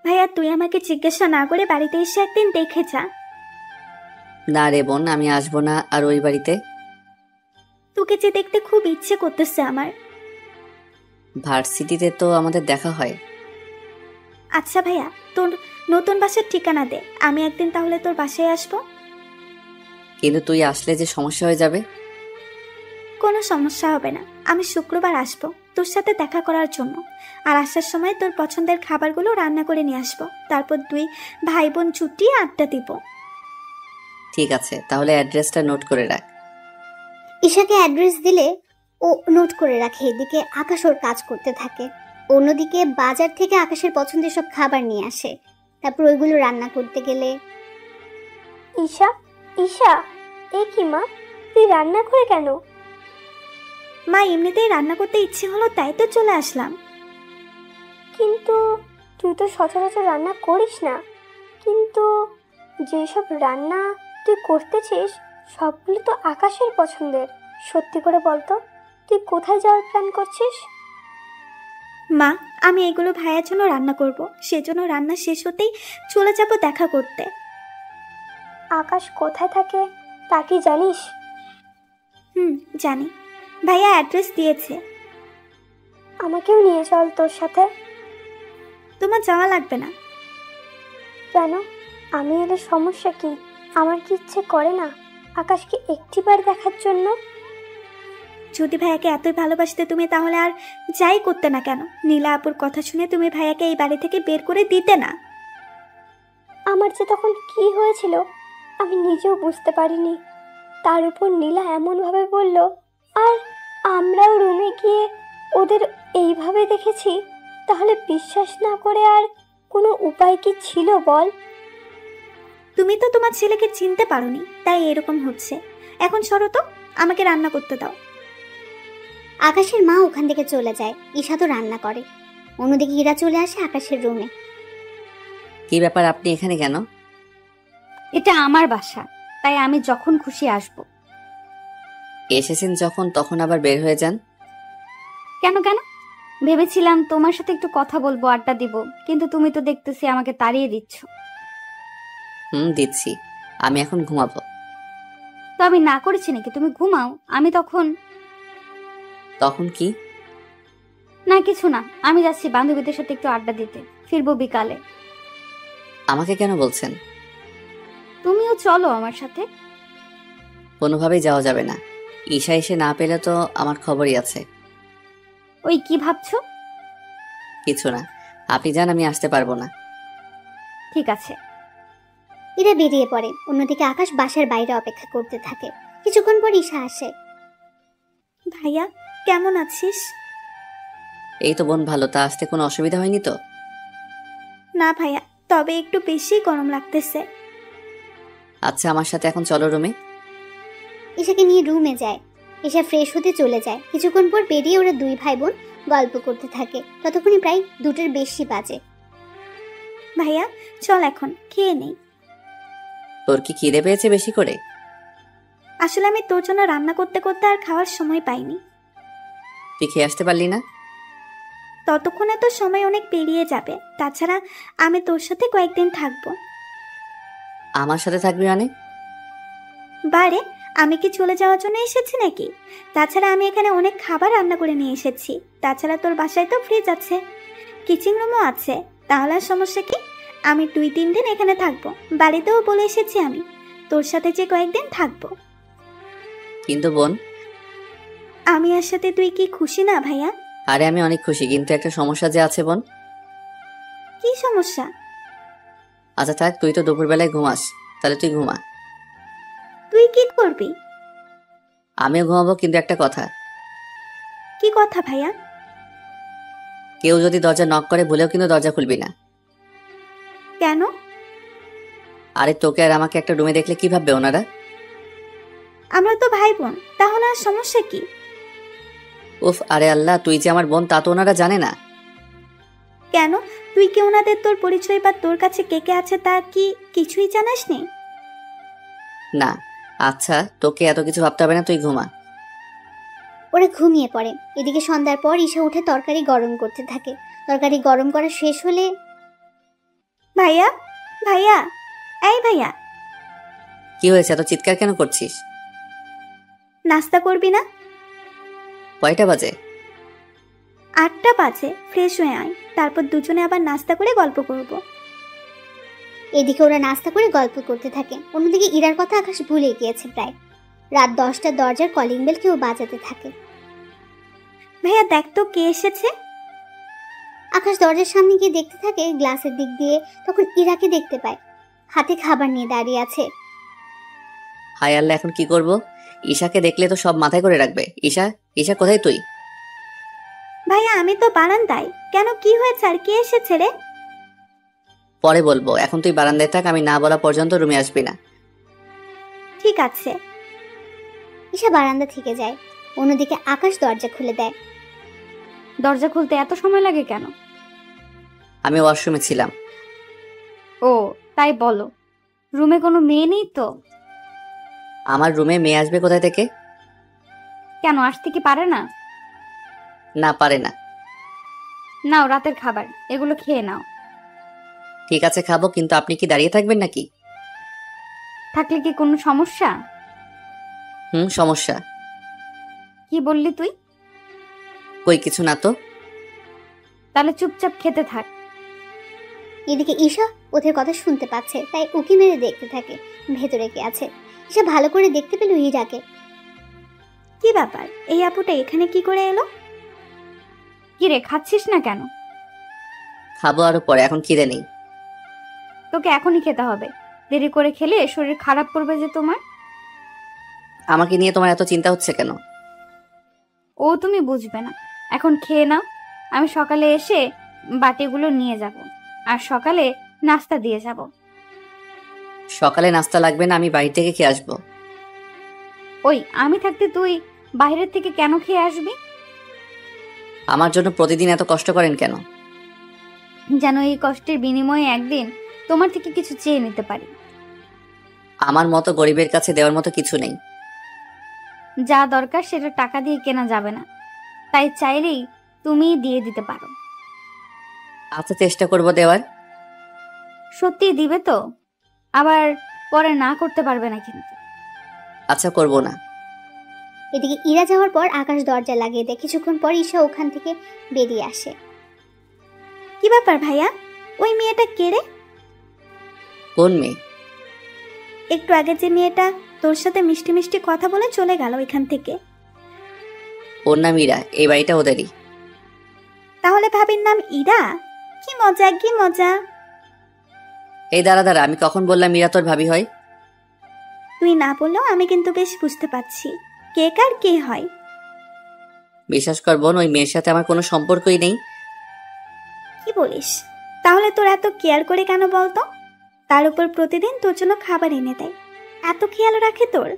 ভাইয়া তুই আমাকে জিজ্ঞাসা না করে বাড়িতে এসে একদিন দেখে যা। না রে বোন, আমি আসবো না আর ওই বাড়িতে। তোকে যে দেখতে খুব ইচ্ছে করতেছে আমার। ভার্সিটিতে তো আমাদের দেখা হয়। আচ্ছা ভাইয়া, তোর নতুন বাসার ঠিকানা দে, আমি একদিন তাহলে তোর বাসায় আসবো। কিন্তু তুই আসলে যে সমস্যা হয়ে যাবে। কোনো সমস্যা হবে না, আমি শুক্রবার আসবো তোর সাথে দেখা করার জন্য। আর আসার সময় তোর পছন্দের খাবারগুলো রান্না করে নিয়ে আসবো। তারপর দুই ভাই বোন ছুটি আড্ডা দিব। ঠিক আছে, তাহলে অ্যাড্রেসটা নোট করে রাখ। ঈশাকে অ্যাড্রেস দিলে ও নোট করে রাখে। এদিকে আকাশ ওর কাজ করতে থাকে। অন্যদিকে বাজার থেকে আকাশের পছন্দের সব খাবার নিয়ে আসে। তারপর ওইগুলো রান্না করতে গেলে ঈশা, ঈশা, এ কি মা, তুই রান্না করে কেন? মা এমনিতেই রান্না করতে ইচ্ছে হলো, তাই তো চলে আসলাম। কিন্তু তুই তো সচরাচর রান্না করিস না। কিন্তু যেসব রান্না তুই করতেছিস সবগুলো তো আকাশের পছন্দের। সত্যি করে বলতো, তুই কোথায় যাওয়ার প্ল্যান করছিস? মা আমি এগুলো ভাইয়ের জন্য রান্না করব, সেজন্য রান্না শেষ হতেই চলে যাব দেখা করতে। আকাশ কোথায় থাকে তা কি জানিস? জানি, ভাইয়া অ্যাড্রেস দিয়েছে। আমাকেও নিয়ে চল তোর সাথে। তোমার যাওয়া লাগবে না। কেন? আমি এলে সমস্যা কি? আমার কি ইচ্ছে করে না আকাশকে একটিবার দেখার জন্য? যদি ভাইয়াকে এতই ভালোবাসতে তুমি, তাহলে আর যাই করতে না কেন? নীলা আপুর কথা শুনে তুমি ভাইয়াকে এই বাড়ি থেকে বের করে দিতে না। আমার যে তখন কি হয়েছিল আমি নিজেও বুঝতে পারিনি। তার উপর নীলা এমনভাবে বলল, আর আমরাও রুমে গিয়ে ওদের এইভাবে দেখেছি। তাহলে বিশ্বাস না করে আর কোনো উপায় কি ছিল বল? তুমি তো তোমার ছেলেকে চিনতে পারোনি, তাই এরকম হচ্ছে। এখন সরো তো, আমাকে রান্না করতে দাও। আকাশের মা ওখান থেকে চলে যায়। ঈশা তো রান্না করে। অন্যদিকে ইরা চলে আসে আকাশের রুমে। কি ব্যাপার, আপনি এখানে কেন? এটা আমার বাসা, তাই আমি যখন খুশি আসব। এসেছেন যখন তখন আবার বের হয়ে যান। কেন কেন? ভেবেছিলাম তোমার সাথে একটু কথা বলবো, আড্ডা দিব, কিন্তু তুমি তো দেখতেছি আমাকে তাড়িয়ে দিচ্ছ। দিচ্ছি। আমি এখন ঘুমাবো। তো আমি না করেছি নাকি? তুমি ঘুমাও, আমি তখন কি? না কিছু না, আমি যাচ্ছি বান্ধবীদের সাথে একটু আড্ডা দিতে, ফিরবো বিকালে। আমাকে কেন বলছেন? তুমিও চলো আমার সাথে। কোনোভাবেই যাওয়া যাবে না। ঈশা এসে না পেলে তো আমার খবরই আছে। ওই কি ভাবছো? কিছু না, আপনি যান, আমি আসতে পারবো না। ঠিক আছে। ইরা বেরিয়ে পড়ে। অন্যদিকে আকাশ বাসার বাইরে অপেক্ষা করতে থাকে। কিছুক্ষণ পর ঈশা আসে। ভাইয়া কেমন আছিস? এই তো বোন, ভালো। তা আসতে কোনো অসুবিধা হয়নি তো? না ভাইয়া, তবে একটু বেশি গরম লাগতেছে। আচ্ছা, আমার সাথে এখন চলো রুমে। ঈশাকে নিয়ে রুমে যায়। ঈশা ফ্রেশ হতে চলে যায়। কিছুক্ষণ পর বেরিয়ে ওরা দুই ভাই বোন গল্প করতে থাকে। ততক্ষণে প্রায় 2টোর বেশি বাজে। ভাইয়া চল এখন খেয়ে নেই। তোর কি খিদে পেয়েছে বেশি করে? আসলে আমি তোর জন্য রান্না করতে করতে আর খাওয়ার সময় পাইনি। তুই খেয়ে আসতে পারলি না? ততক্ষণে তো সময় অনেক পেরিয়ে যাবে। তাছাড়া আমি তোর সাথে কয়েকদিন থাকবো। আমার সাথে থাকবি মানে? বারে, আমি কি চলে যাওয়ার জন্য এসেছি নাকি? তাছাড়া আমি এখানে অনেক খাবার রান্না করে নিয়ে এসেছি। তাছাড়া তোর বাসায় তো ফ্রিজ আছে, কিচেন রুমও আছে। তাহলে আর সমস্যা কি? আমি 2-3 দিন এখানে থাকবো। বাড়িতেও বলে এসেছি আমি তোর সাথে যে কয়েকদিন থাকবো। কিন্তু বোন, আমি আর সাথে তুই কি খুশি না ভাইয়া? আরে আমি অনেক খুশি, কিন্তু একটা সমস্যা যে আছে বোন। কি সমস্যা? আচ্ছা থাক, তুই তো দুপুরবেলায় ঘুমাস, তাহলে তুই ঘুমা। তুই কি করবি? আমিও ঘুমাবো, কিন্তু একটা কথা। কি কথা ভাইয়া? কেউ যদি দরজা নক করে ভুলেও কিন্তু দরজা খুলবি না। কেন? আরে তোকে আর আমাকে একটা রুমে দেখলে কি ভাববে ওনারা? আমরা তো ভাই বোন, তাহলে আর সমস্যা কি? উফ, আরে আল্লাহ, তুই যে আমার বোন তা তো ওনারা জানে না। কেন? তুই কি ওনাদের তোর পরিচয় বা তোর কাছে কে কে আছে তা কি কিছুই জানাস নি? না। আচ্ছা, তোকে এত কিছু ভাবতে হবে না, তুই ঘুমা। ওরা ঘুমিয়ে পড়ে। এদিকে সন্ধ্যার পর ঈশা উঠে তরকারি গরম করতে থাকে। তরকারি গরম করা শেষ হলে, ভাইয়া ভাইয়া, এই ভাইয়া, কি হয়েছে, এত চিৎকার কেন করছিস? নাস্তা করবি না? কয়টা বাজে? 8টা বাজে। ফ্রেশ হয়ে আয়, তারপর দুজনে আবার নাস্তা করে গল্প করব। এদিকে ওরা নাস্তা করে গল্প করতে থাকে। অন্যদিকে ইরার কথা আকাশ ভুলে গিয়েছে প্রায়। রাত 10টার দরজার কলিং বেল কেউ বাজাতে থাকে। ভাইয়া দেখ তো কে এসেছে। আকাশ দরজার সামনে গিয়ে দেখতে থাকে গ্লাসের দিক দিয়ে। তখন ইরাকে দেখতে পায়, হাতে খাবার নিয়ে দাঁড়িয়ে আছে। হায় আল্লাহ, এখন কি করব? ঈশাকে দেখলে তো সব মাথায় করে রাখবে। ঈশা, ঈশা কোথায় তুই? ভাইয়া আমি তো বারান্দায়। কেন, কি হয়েছে আর কে এসেছে রে? পরে বলবো, এখন তুই বারান্দায় থাক, আমি না বলা পর্যন্ত রুমে আসবি না। ঠিক আছে। ঈশা বারান্দা থেকে যায়। অন্যদিকে আকাশ দরজা খুলে দেয়। দরজা খুলতে এত সময় লাগে কেন? আমি ওয়াশরুমে ছিলাম। ও তাই বলো। রুমে কোনো মেয়ে নেই তো? আমার রুমে মেয়ে আসবে কোথায় থেকে? কেন, আসতে কি পারে না? না, পারে না। নাও রাতের খাবার, এগুলো খেয়ে নাও। ঠিক আছে, খাবো, কিন্তু আপনি কি দাঁড়িয়ে থাকবেন নাকি? থাকলে কি কোনো সমস্যা? সমস্যা। কি বললি তুই? কই কিছু না তো। তাহলে চুপচাপ খেতে থাক। এদিকে ঈশা ওদের কথা শুনতে পাচ্ছে, তাই উকি মেরে দেখতে থাকে ভেতরে কে আছে। ঈশা ভালো করে দেখতে পেল ইরাকে। কি ব্যাপার, এই আপুটা এখানে কি করে এলো? কি রে, খাচ্ছিস না কেন? খাবো আরো পরে, এখন খিদে নেই। তোকে এখনই খেতে হবে, দেরি করে খেলে শরীর খারাপ করবে যে তোমার। আমাকে নিয়ে তোমার এত চিন্তা হচ্ছে কেন? ও তুমি বুঝবে না, এখন খেয়ে নাও। আমি সকালে এসে বাটিগুলো নিয়ে যাব, আর সকালে নাস্তা দিয়ে যাব। সকালে নাস্তা লাগবে না, আমি বাড়ি থেকে খেয়ে আসবো। ওই আমি থাকতে তুই বাইরের থেকে কেন খেয়ে আসবি? আমার জন্য প্রতিদিন এত কষ্ট করেন কেন? যেন এই কষ্টের বিনিময়ে একদিন তোমার থেকে কিছু চেয়ে নিতে পারি। আমার মতো গরিবের কাছে দেওয়ার মতো কিছু নেই। যা দরকার সেটা টাকা দিয়ে কেনা যাবে না, তাই চাইলেই তুমি দিয়ে দিতে পারো। আচ্ছা, চেষ্টা করব দেওয়ার। সত্যি দিবে তো? আবার পরে না করতে পারবে না কিন্তু। আচ্ছা, করব না। এদিকে ইরা যাওয়ার পর আকাশ দরজা লাগিয়ে দেয়। কিছুক্ষণ পর ঈশা ওখান থেকে বেরিয়ে আসে। কি ব্যাপার ভাইয়া, ওই মেয়েটা কে রে? কোন মেয়ে? একটু আগে যে মেয়েটা তোর সাথে মিষ্টি মিষ্টি কথা বলে চলে গেল এখান থেকে। ওর নাম ইরা, এই বাড়িটা ওদেরই। তাহলে ভাবির নাম ইরা? কি মজা, কি মজা। এই দাঁড়া দাঁড়া, আমি কখন বললাম ইরা তোর ভাবি হয়? তুই না বললেও আমি কিন্তু বেশ বুঝতে পারছি কে কার কে হয়। বিশ্বাস কর বোন, ওই মেয়ের সাথে আমার কোনো সম্পর্কই নেই। কি বলিস? তাহলে তোর এত কেয়ার করে কেন বলতো? তার উপর প্রতিদিন তোর জন্য খাবার এনে দেয়, এত খেয়াল রাখে তোর।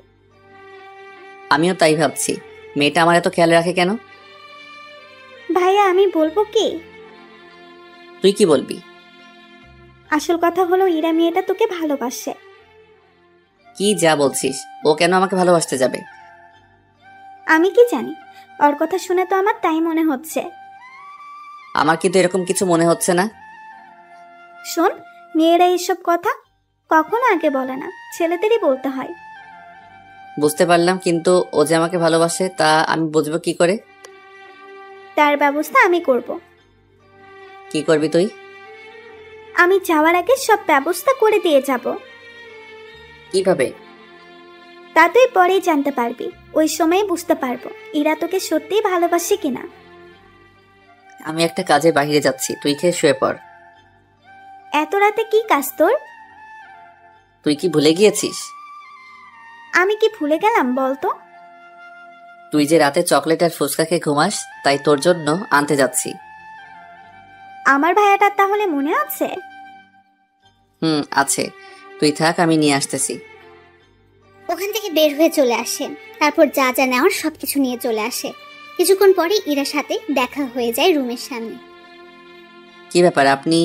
আমিও তাই ভাবছি, মেয়েটা আমার এত খেয়াল রাখে কেন? ভাইয়া আমি বলবো কি? তুই কি বলবি? আসল কথা হলো ইরা মেয়েটা তোকে ভালোবাসে। কি যা বলছিস? ও কেন আমাকে ভালোবাসতে যাবে? আমি কি জানি, ওর কথা শুনে তো আমার তাই মনে হচ্ছে। আমার কিন্তু এরকম কিছু মনে হচ্ছে না। শোন, মেয়েরা এইসব কথা কখনো আগে বলে না, ছেলেদেরই বলতে হয়। বুঝতে পারলাম, কিন্তু ও যে আমাকে ভালোবাসে তা আমি বুঝবো কি করে? তার ব্যবস্থা আমি করব। কি করবি তুই? আমি যাওয়ার আগে সব ব্যবস্থা করে দিয়ে যাব। কিভাবে? তা তুই পরেই জানতে পারবি, ওই সময় বুঝতে পারবো ইরা তোকে সত্যিই ভালোবাসে কিনা। আমি একটা কাজে বাইরে যাচ্ছি, তুই খেয়ে শুয়ে পড়। এত রাতে কি কাজ তোর? তুই কি ভুলে গিয়েছিস? আমি কি ভুলে গেলাম বলতো? তুই যে রাতে চকলেট আর ফুচকা খেয়ে ঘুমাস, তাই তোর জন্য আনতে যাচ্ছি। আমার ভাইয়াটার তাহলে মনে আছে? আছে। তুই থাক, আমি নিয়ে আসতেছি। ওখান থেকে বের হয়ে চলে আসেন। তারপর যা যা নেওয়ার সবকিছু নিয়ে চলে আসে। কিছুক্ষণ পরে ইরার সাথে দেখা হয়ে যায় রুমের সামনে। কি ব্যাপার, আপনি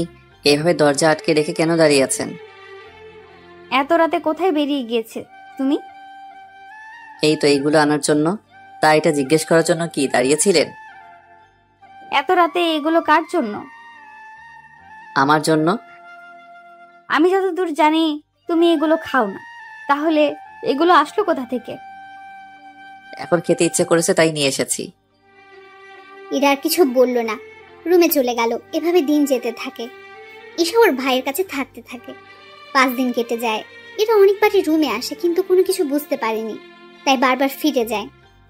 এভাবে দরজা আটকে রেখে কেন দাঁড়িয়ে আছেন? এত রাতে কোথায় বেরিয়ে গিয়েছে তুমি? এই তো এইগুলো আনার জন্য। তা এটা জিজ্ঞেস করার জন্য কি দাঁড়িয়েছিলেন? এত রাতে এগুলো কার জন্য? আমার জন্য। আমি যতদূর জানি তুমি এগুলো খাও না, তাহলে এগুলো আসলো কোথা থেকে? এখন খেতে ইচ্ছে করেছে তাই নিয়ে এসেছি। ইরা আর কিছু বলল না, রুমে চলে গেল। এভাবে দিন যেতে থাকে। ঈশা ওর ভাইয়ের কাছে থাকতে থাকে। 5 দিন কেটে যায়। এরা অনেকবারই রুমে আসে, কিন্তু কোনো কিছু বুঝতে পারেনি, তাই বারবার ফিরে যায়।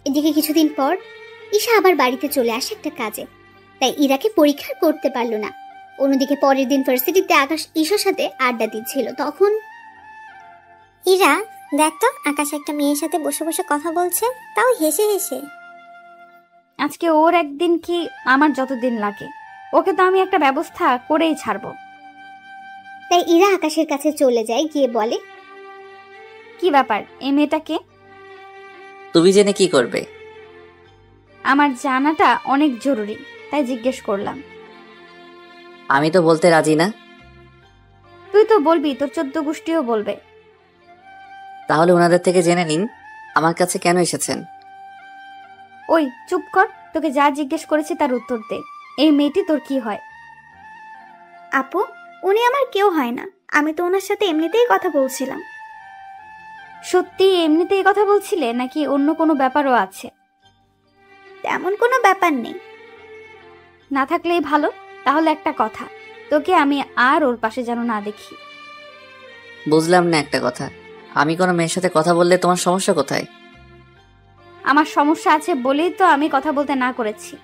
এদিকে কিছুদিন পর ঈশা আবার বাড়িতে চলে আসে একটা কাজে, তাই ইরাকে পরীক্ষা করতে পারল না। অন্যদিকে পরের দিন ভার্সিটিতে আকাশ ঈশার সাথে আড্ডা দিচ্ছিল। তখন ইরা, দেখ তো আকাশ একটা মেয়ের সাথে বসে বসে কথা বলছে, তাও হেসে হেসে। আজকে ওর একদিন কি আমার যতদিন লাগে, ওকে তো আমি একটা ব্যবস্থা করেই ছাড়বো। তাই ইরা আকাশের কাছে চলে যায়, গিয়ে বলে, কি ব্যাপার, এই মেয়েটাকে? তুমি জেনে কি করবে? আমার জানাটা অনেক জরুরি, তাই জিজ্ঞেস করলাম। আমি তো বলতে রাজি না। তুই তো বলবি, তোর 14 গোষ্ঠীও বলবে। তাহলে ওনাদের থেকে জেনে নিন আমার কাছে কেন এসেছেন। ওই চুপ কর, তোকে যা জিজ্ঞেস করেছি তার উত্তর দে। এই মেয়েটি তোর কি হয়? আপু, উনি আমার কেউ হয় না, আমি তো ওনার সাথে এমনিতেই কথা বলছিলাম। সত্যি এমনিতেই কথা বলছিলে নাকি অন্য কোনো ব্যাপারও আছে? তেমন কোনো ব্যাপার নেই। না থাকলেই ভালো। তাহলে একটা কথা, তোকে আমি আর ওর পাশে যেন না দেখি। বুঝলাম না একটা কথা, আমি কোনো মেয়ের সাথে কথা বললে তোমার সমস্যা কোথায়? আমার সমস্যা আছে বলেই তো আমি কথা বলতে না করেছি।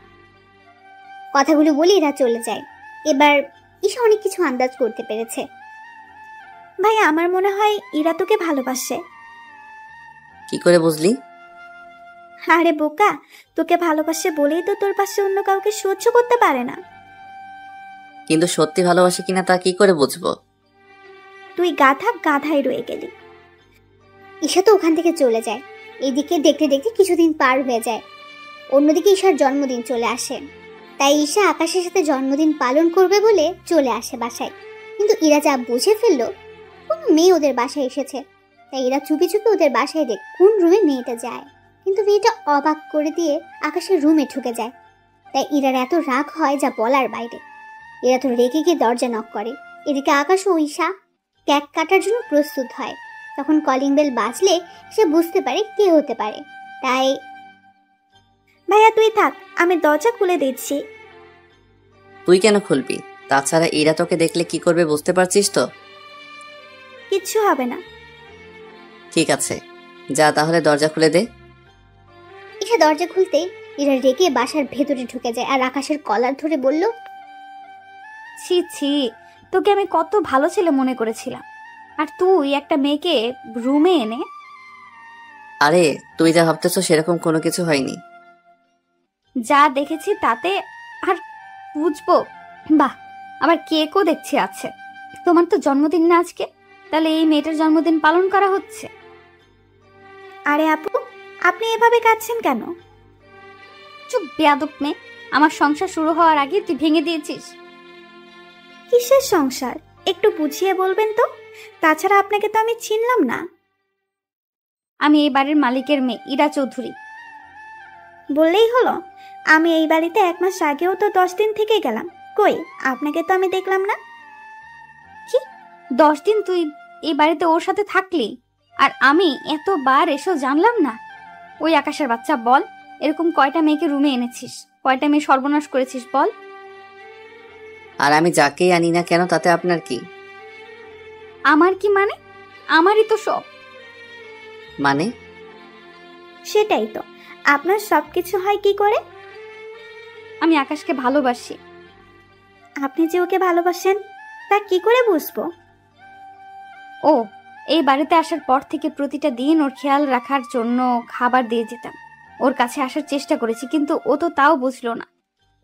কথাগুলো বলে এরা চলে যায়। এবার ঈশা অনেক কিছু আন্দাজ করতে পেরেছে। ভাই, আমার মনে হয় ইরা তোকে ভালোবাসে। কি করে বুঝলি? আরে বোকা, তোকে ভালোবাসে বলেই তো তোর পাশে অন্য কাউকে সহ্য করতে পারে না। কিন্তু সত্যি ভালোবাসে কিনা তা কি করে বুঝবো? তুই গাধাই রয়ে গেলি। ঈশা তো ওখান থেকে চলে যায়। এদিকে দেখতে দেখতে কিছুদিন পার হয়ে যায়। অন্যদিকে ঈশার জন্মদিন চলে আসে। তাই ঈশা আকাশের সাথে জন্মদিন পালন করবে বলে চলে আসে বাসায়। কিন্তু ইরা যা বুঝে ফেললো কোন মেয়ে ওদের বাসায় এসেছে, তাই এরা চুপি চুপি ওদের বাসায় দেখ কোন রুমে মেয়েটা যায়। কিন্তু মেয়েটা অবাক করে দিয়ে আকাশের রুমে ঢুকে যায়। তাই ইরার এত রাগ হয় যা বলার বাইরে। এরা তো রেগে গিয়ে দরজা নক করে। এদিকে আকাশ ও ঈশা কেক কাটার জন্য প্রস্তুত হয়। তখন কলিং বেল বাজলে সে বুঝতে পারে কে হতে পারে। তাই ভাইয়া তুই থাক, আমি দরজা খুলে দিচ্ছি। তুই কেন খুলবি? তাছাড়া এরা তোকে দেখলে কি করবে বুঝতে পারছিস তো? কিচ্ছু হবে না। ঠিক আছে, যা তাহলে দরজা খুলে দে। ঈশা দরজা খুলতে ইরা রেগে বাসার ভেতরে ঢুকে যায় আর আকাশের কলার ধরে বলল, ছি ছি, তোকে আমি কত ভালো ছেলে মনে করেছিলাম, আর তুই একটা মেয়েকে রুমে এনে। আরে তুই যা ভাবতেছো সেরকম কোনো কিছু হয়নি। যা দেখেছি তাতে আর বুঝবো? বাহ, আবার কেকও দেখছি আছে। তোমার তো জন্মদিন না আজকে, তাহলে এই মেয়েটার জন্মদিন পালন করা হচ্ছে? আরে আপু, আপনি এভাবে কাঁদছেন কেন? চুপ বেয়াদব মেয়ে, আমার সংসার শুরু হওয়ার আগে তুই ভেঙে দিয়েছিস। কিসের সংসার? একটু বুঝিয়ে বলবেন তো। তাছাড়া আপনাকে তো আমি চিনলাম না। আমি এই বাড়ির মালিকের মেয়ে ইরা চৌধুরী। বললেই হলো? আমি এই বাড়িতে 1 মাস আগেও তো 10 দিন থেকে গেলাম। কই, আপনাকে তো আমি দেখলাম না। কি 10 দিন তুই এই বাড়িতে ওর সাথে থাকলি, আর আমি এতবার এসেও জানলাম না? ওই আকাশের বাচ্চা, বল এরকম কয়টা মেয়েকে রুমে এনেছিস, কয়টা মেয়ে সর্বনাশ করেছিস বল। আর আমি যাকেই আনি না কেন তাতে আপনার কি? আমার কি মানে? আমারই তো সব। মানে? সেটাই তো, আপনার সবকিছু হয় কি করে? আমি আকাশকে ভালোবাসি। আপনি যে ওকে ভালোবাসেন তা কি করে বুঝবো? ও, এই বাড়িতে আসার পর থেকে প্রতিটা দিন ওর খেয়াল রাখার জন্য খাবার দিয়ে যেতাম। ওর কাছে আসার চেষ্টা করেছি, কিন্তু ও তো তাও বুঝলো না।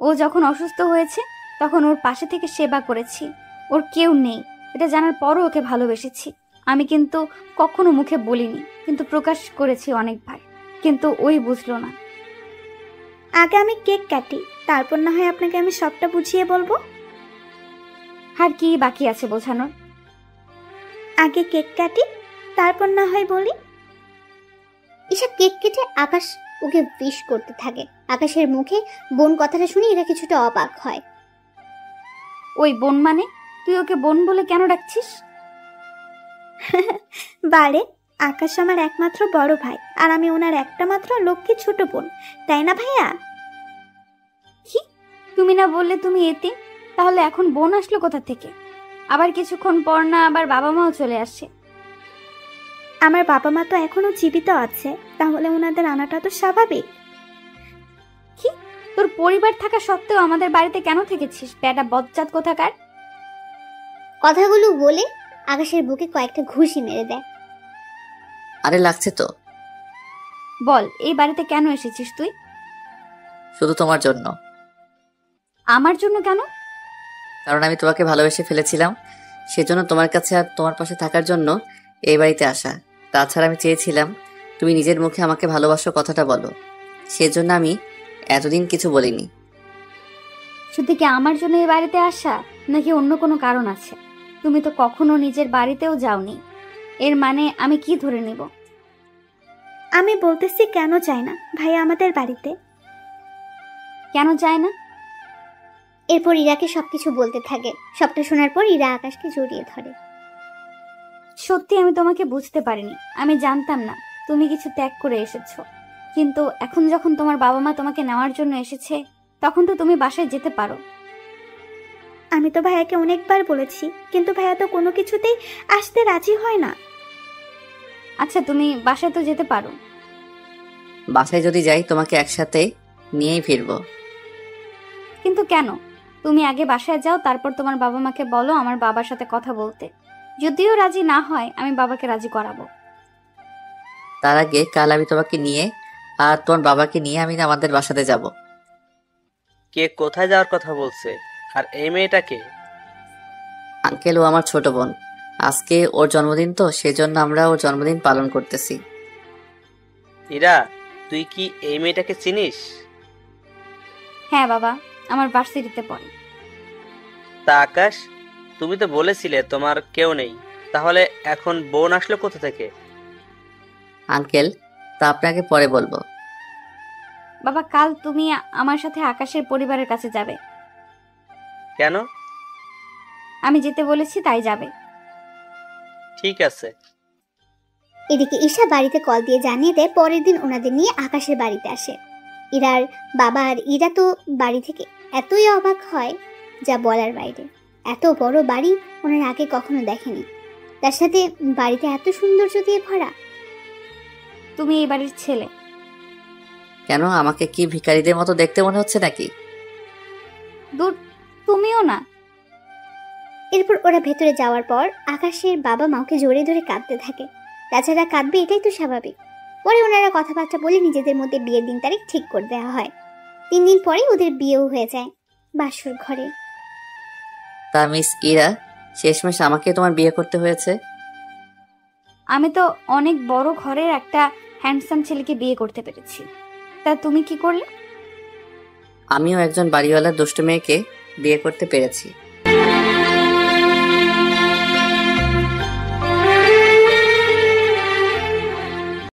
ও যখন অসুস্থ হয়েছে তখন ওর পাশে থেকে সেবা করেছি। ওর কেউ নেই এটা জানার পরও ওকে ভালোবেসেছি। আমি কিন্তু কখনো মুখে বলিনি, কিন্তু প্রকাশ করেছি অনেকবার, কিন্তু ওই বুঝলো না। আগে আমি কেক কাটি, তারপর না হয় আপনাকে আমি সবটা বুঝিয়ে বলবো। আর কি বাকি আছে বোঝানোর? আগে কেক কাটি, তারপর না হয় বলি। ঈশা কেক কেটে আকাশ ওকে উইশ করতে থাকে। আকাশের মুখে বোন কথাটা শুনে এরা কিছুটা অবাক হয়। ওই বোন মানে? তুই ওকে বোন বলে কেন ডাকছিস? বারে, আকাশ আমার একমাত্র বড় ভাই, আর আমি ওনার একটা মাত্র লক্ষ্মী ছোট বোন, তাই না ভাইয়া? কি, তুমি না বললে তুমি এতিম? তাহলে এখন বোন আসলো কোথা থেকে? আবার কিছুক্ষণ পর না আবার বাবা মাও চলে আসছে। আমার বাবা মা তো এখনো জীবিত আছে, তাহলে ওনাদের আনাটা তো স্বাভাবিক। কি, তোর পরিবার থাকা সত্ত্বেও আমাদের বাড়িতে কেন থেকেছিস বেটা বজ্জাত কোথাকার? কথাগুলো বলে আকাশের বুকে কয়েকটা ঘুষি মেরে দেয়। আরে লাগছে তো। বল, এই বাড়িতে কেন এসেছিস তুই? শুধু তোমার জন্য। আমার জন্য কেন? কারণ আমি তোমাকে ভালোবেসে ফেলেছিলাম, সেজন্য তোমার কাছে আর তোমার পাশে থাকার জন্য এই বাড়িতে আসা। তাছাড়া আমি চেয়েছিলাম তুমি নিজের মুখে আমাকে ভালোবাসো কথাটা বলো, সেজন্য আমি এতদিন কিছু বলিনি। শুধু কি আমার জন্য এই বাড়িতে আসা, নাকি অন্য কোনো কারণ আছে? তুমি তো কখনো নিজের বাড়িতেও যাওনি, এর মানে আমি কি ধরে নিব? আমি বলতেছি কেন চাই না ভাইয়া আমাদের বাড়িতে। কেন চায় না? এরপর ইরাকে সবকিছু বলতে থাকে। সবটা শোনার পর ইরা আকাশকে জড়িয়ে ধরে। সত্যি আমি তোমাকে বুঝতে পারিনি। আমি জানতাম না তুমি কিছু ত্যাগ করে এসেছো, কিন্তু এখন যখন তোমার বাবা মা তোমাকে নেওয়ার জন্য এসেছে, তখন তো তুমি বাসায় যেতে পারো। আমি তো ভাইয়াকে অনেকবার বলেছি, কিন্তু ভাইয়া তো কোনো কিছুতেই আসতে রাজি হয় না। আচ্ছা, তুমি বাসায় তো যেতে পারো। বাসায় যদি যাই তোমাকে একসাথে নিয়েই ফিরবো। কিন্তু কেন? তুমি আগে বাসায় যাও, তারপর তোমার বাবা মাকে বলো আমার বাবার সাথে কথা বলতে। যদিও রাজি না হয়, আমি বাবাকে রাজি করাবো। তার আগে কাল আমি তোমাকে নিয়ে আর তোমার বাবাকে নিয়ে আমি আমাদের বাসাতে যাব। কে কোথায় যাওয়ার কথা বলছে? আর এই মেয়েটাকে? আঙ্কেল, ও আমার ছোট বোন। আজকে ওর জন্মদিন তো, সেজন্য আমরা ওর জন্মদিন পালন করতেছি। ইরা, তুই কি এই মেয়েটাকে চিনিস? হ্যাঁ বাবা, আমার ভার্সিটিতে পড়ে। তা আকাশ, তুমি তো বলেছিলে তোমার কেউ নেই, তাহলে এখন বোন আসলো কোথা থেকে? আঙ্কেল, তা আপনাকে পরে বলবো। বাবা, কাল তুমি আমার সাথে আকাশের পরিবারের কাছে যাবে। কেন? আমি যেতে বলেছি তাই যাবে। ঠিক আছে। এদিকে ঈশা বাড়িতে কল দিয়ে জানিয়ে দেয় পরের দিন ওনাদের নিয়ে আকাশের বাড়িতে আসে। ইরার বাবা আর ইরা তো বাড়ি থেকে এতই অবাক হয় যা বলার বাইরে। এত বড় বাড়ি ওনার আগে কখনো দেখেনি, তার সাথে বাড়িতে এত সৌন্দর্য দিয়ে ভরা। তুমি এই বাড়ির ছেলে। কেন, আমাকে কি ভিখারিদের মতো দেখতে মনে হচ্ছে নাকি? দূর, তুমিও না। এরপর ওরা ভেতরে যাওয়ার পর আকাশের বাবা মাকে জড়িয়ে ধরে কাঁদতে থাকে। তাছাড়া কাঁদবে, এটাই তো স্বাভাবিক। পরে ওনারা কথাবার্তা বলে নিজেদের মধ্যে বিয়ের দিন তারিখ ঠিক করে দেওয়া হয়। 3 দিন পরে ওদের বিয়েও হয়ে যায় বাসর ঘরে। তা মিস ইরা, শেষমেশ আমাকে তোমার বিয়ে করতে হয়েছে? আমি তো অনেক বড় ঘরের একটা হ্যান্ডসাম ছেলেকে বিয়ে করতে পেরেছি। তা তুমি কি করলে? আমিও একজন বাড়িওয়ালা দুষ্ট মেয়েকে বিয়ে করতে পেরেছি।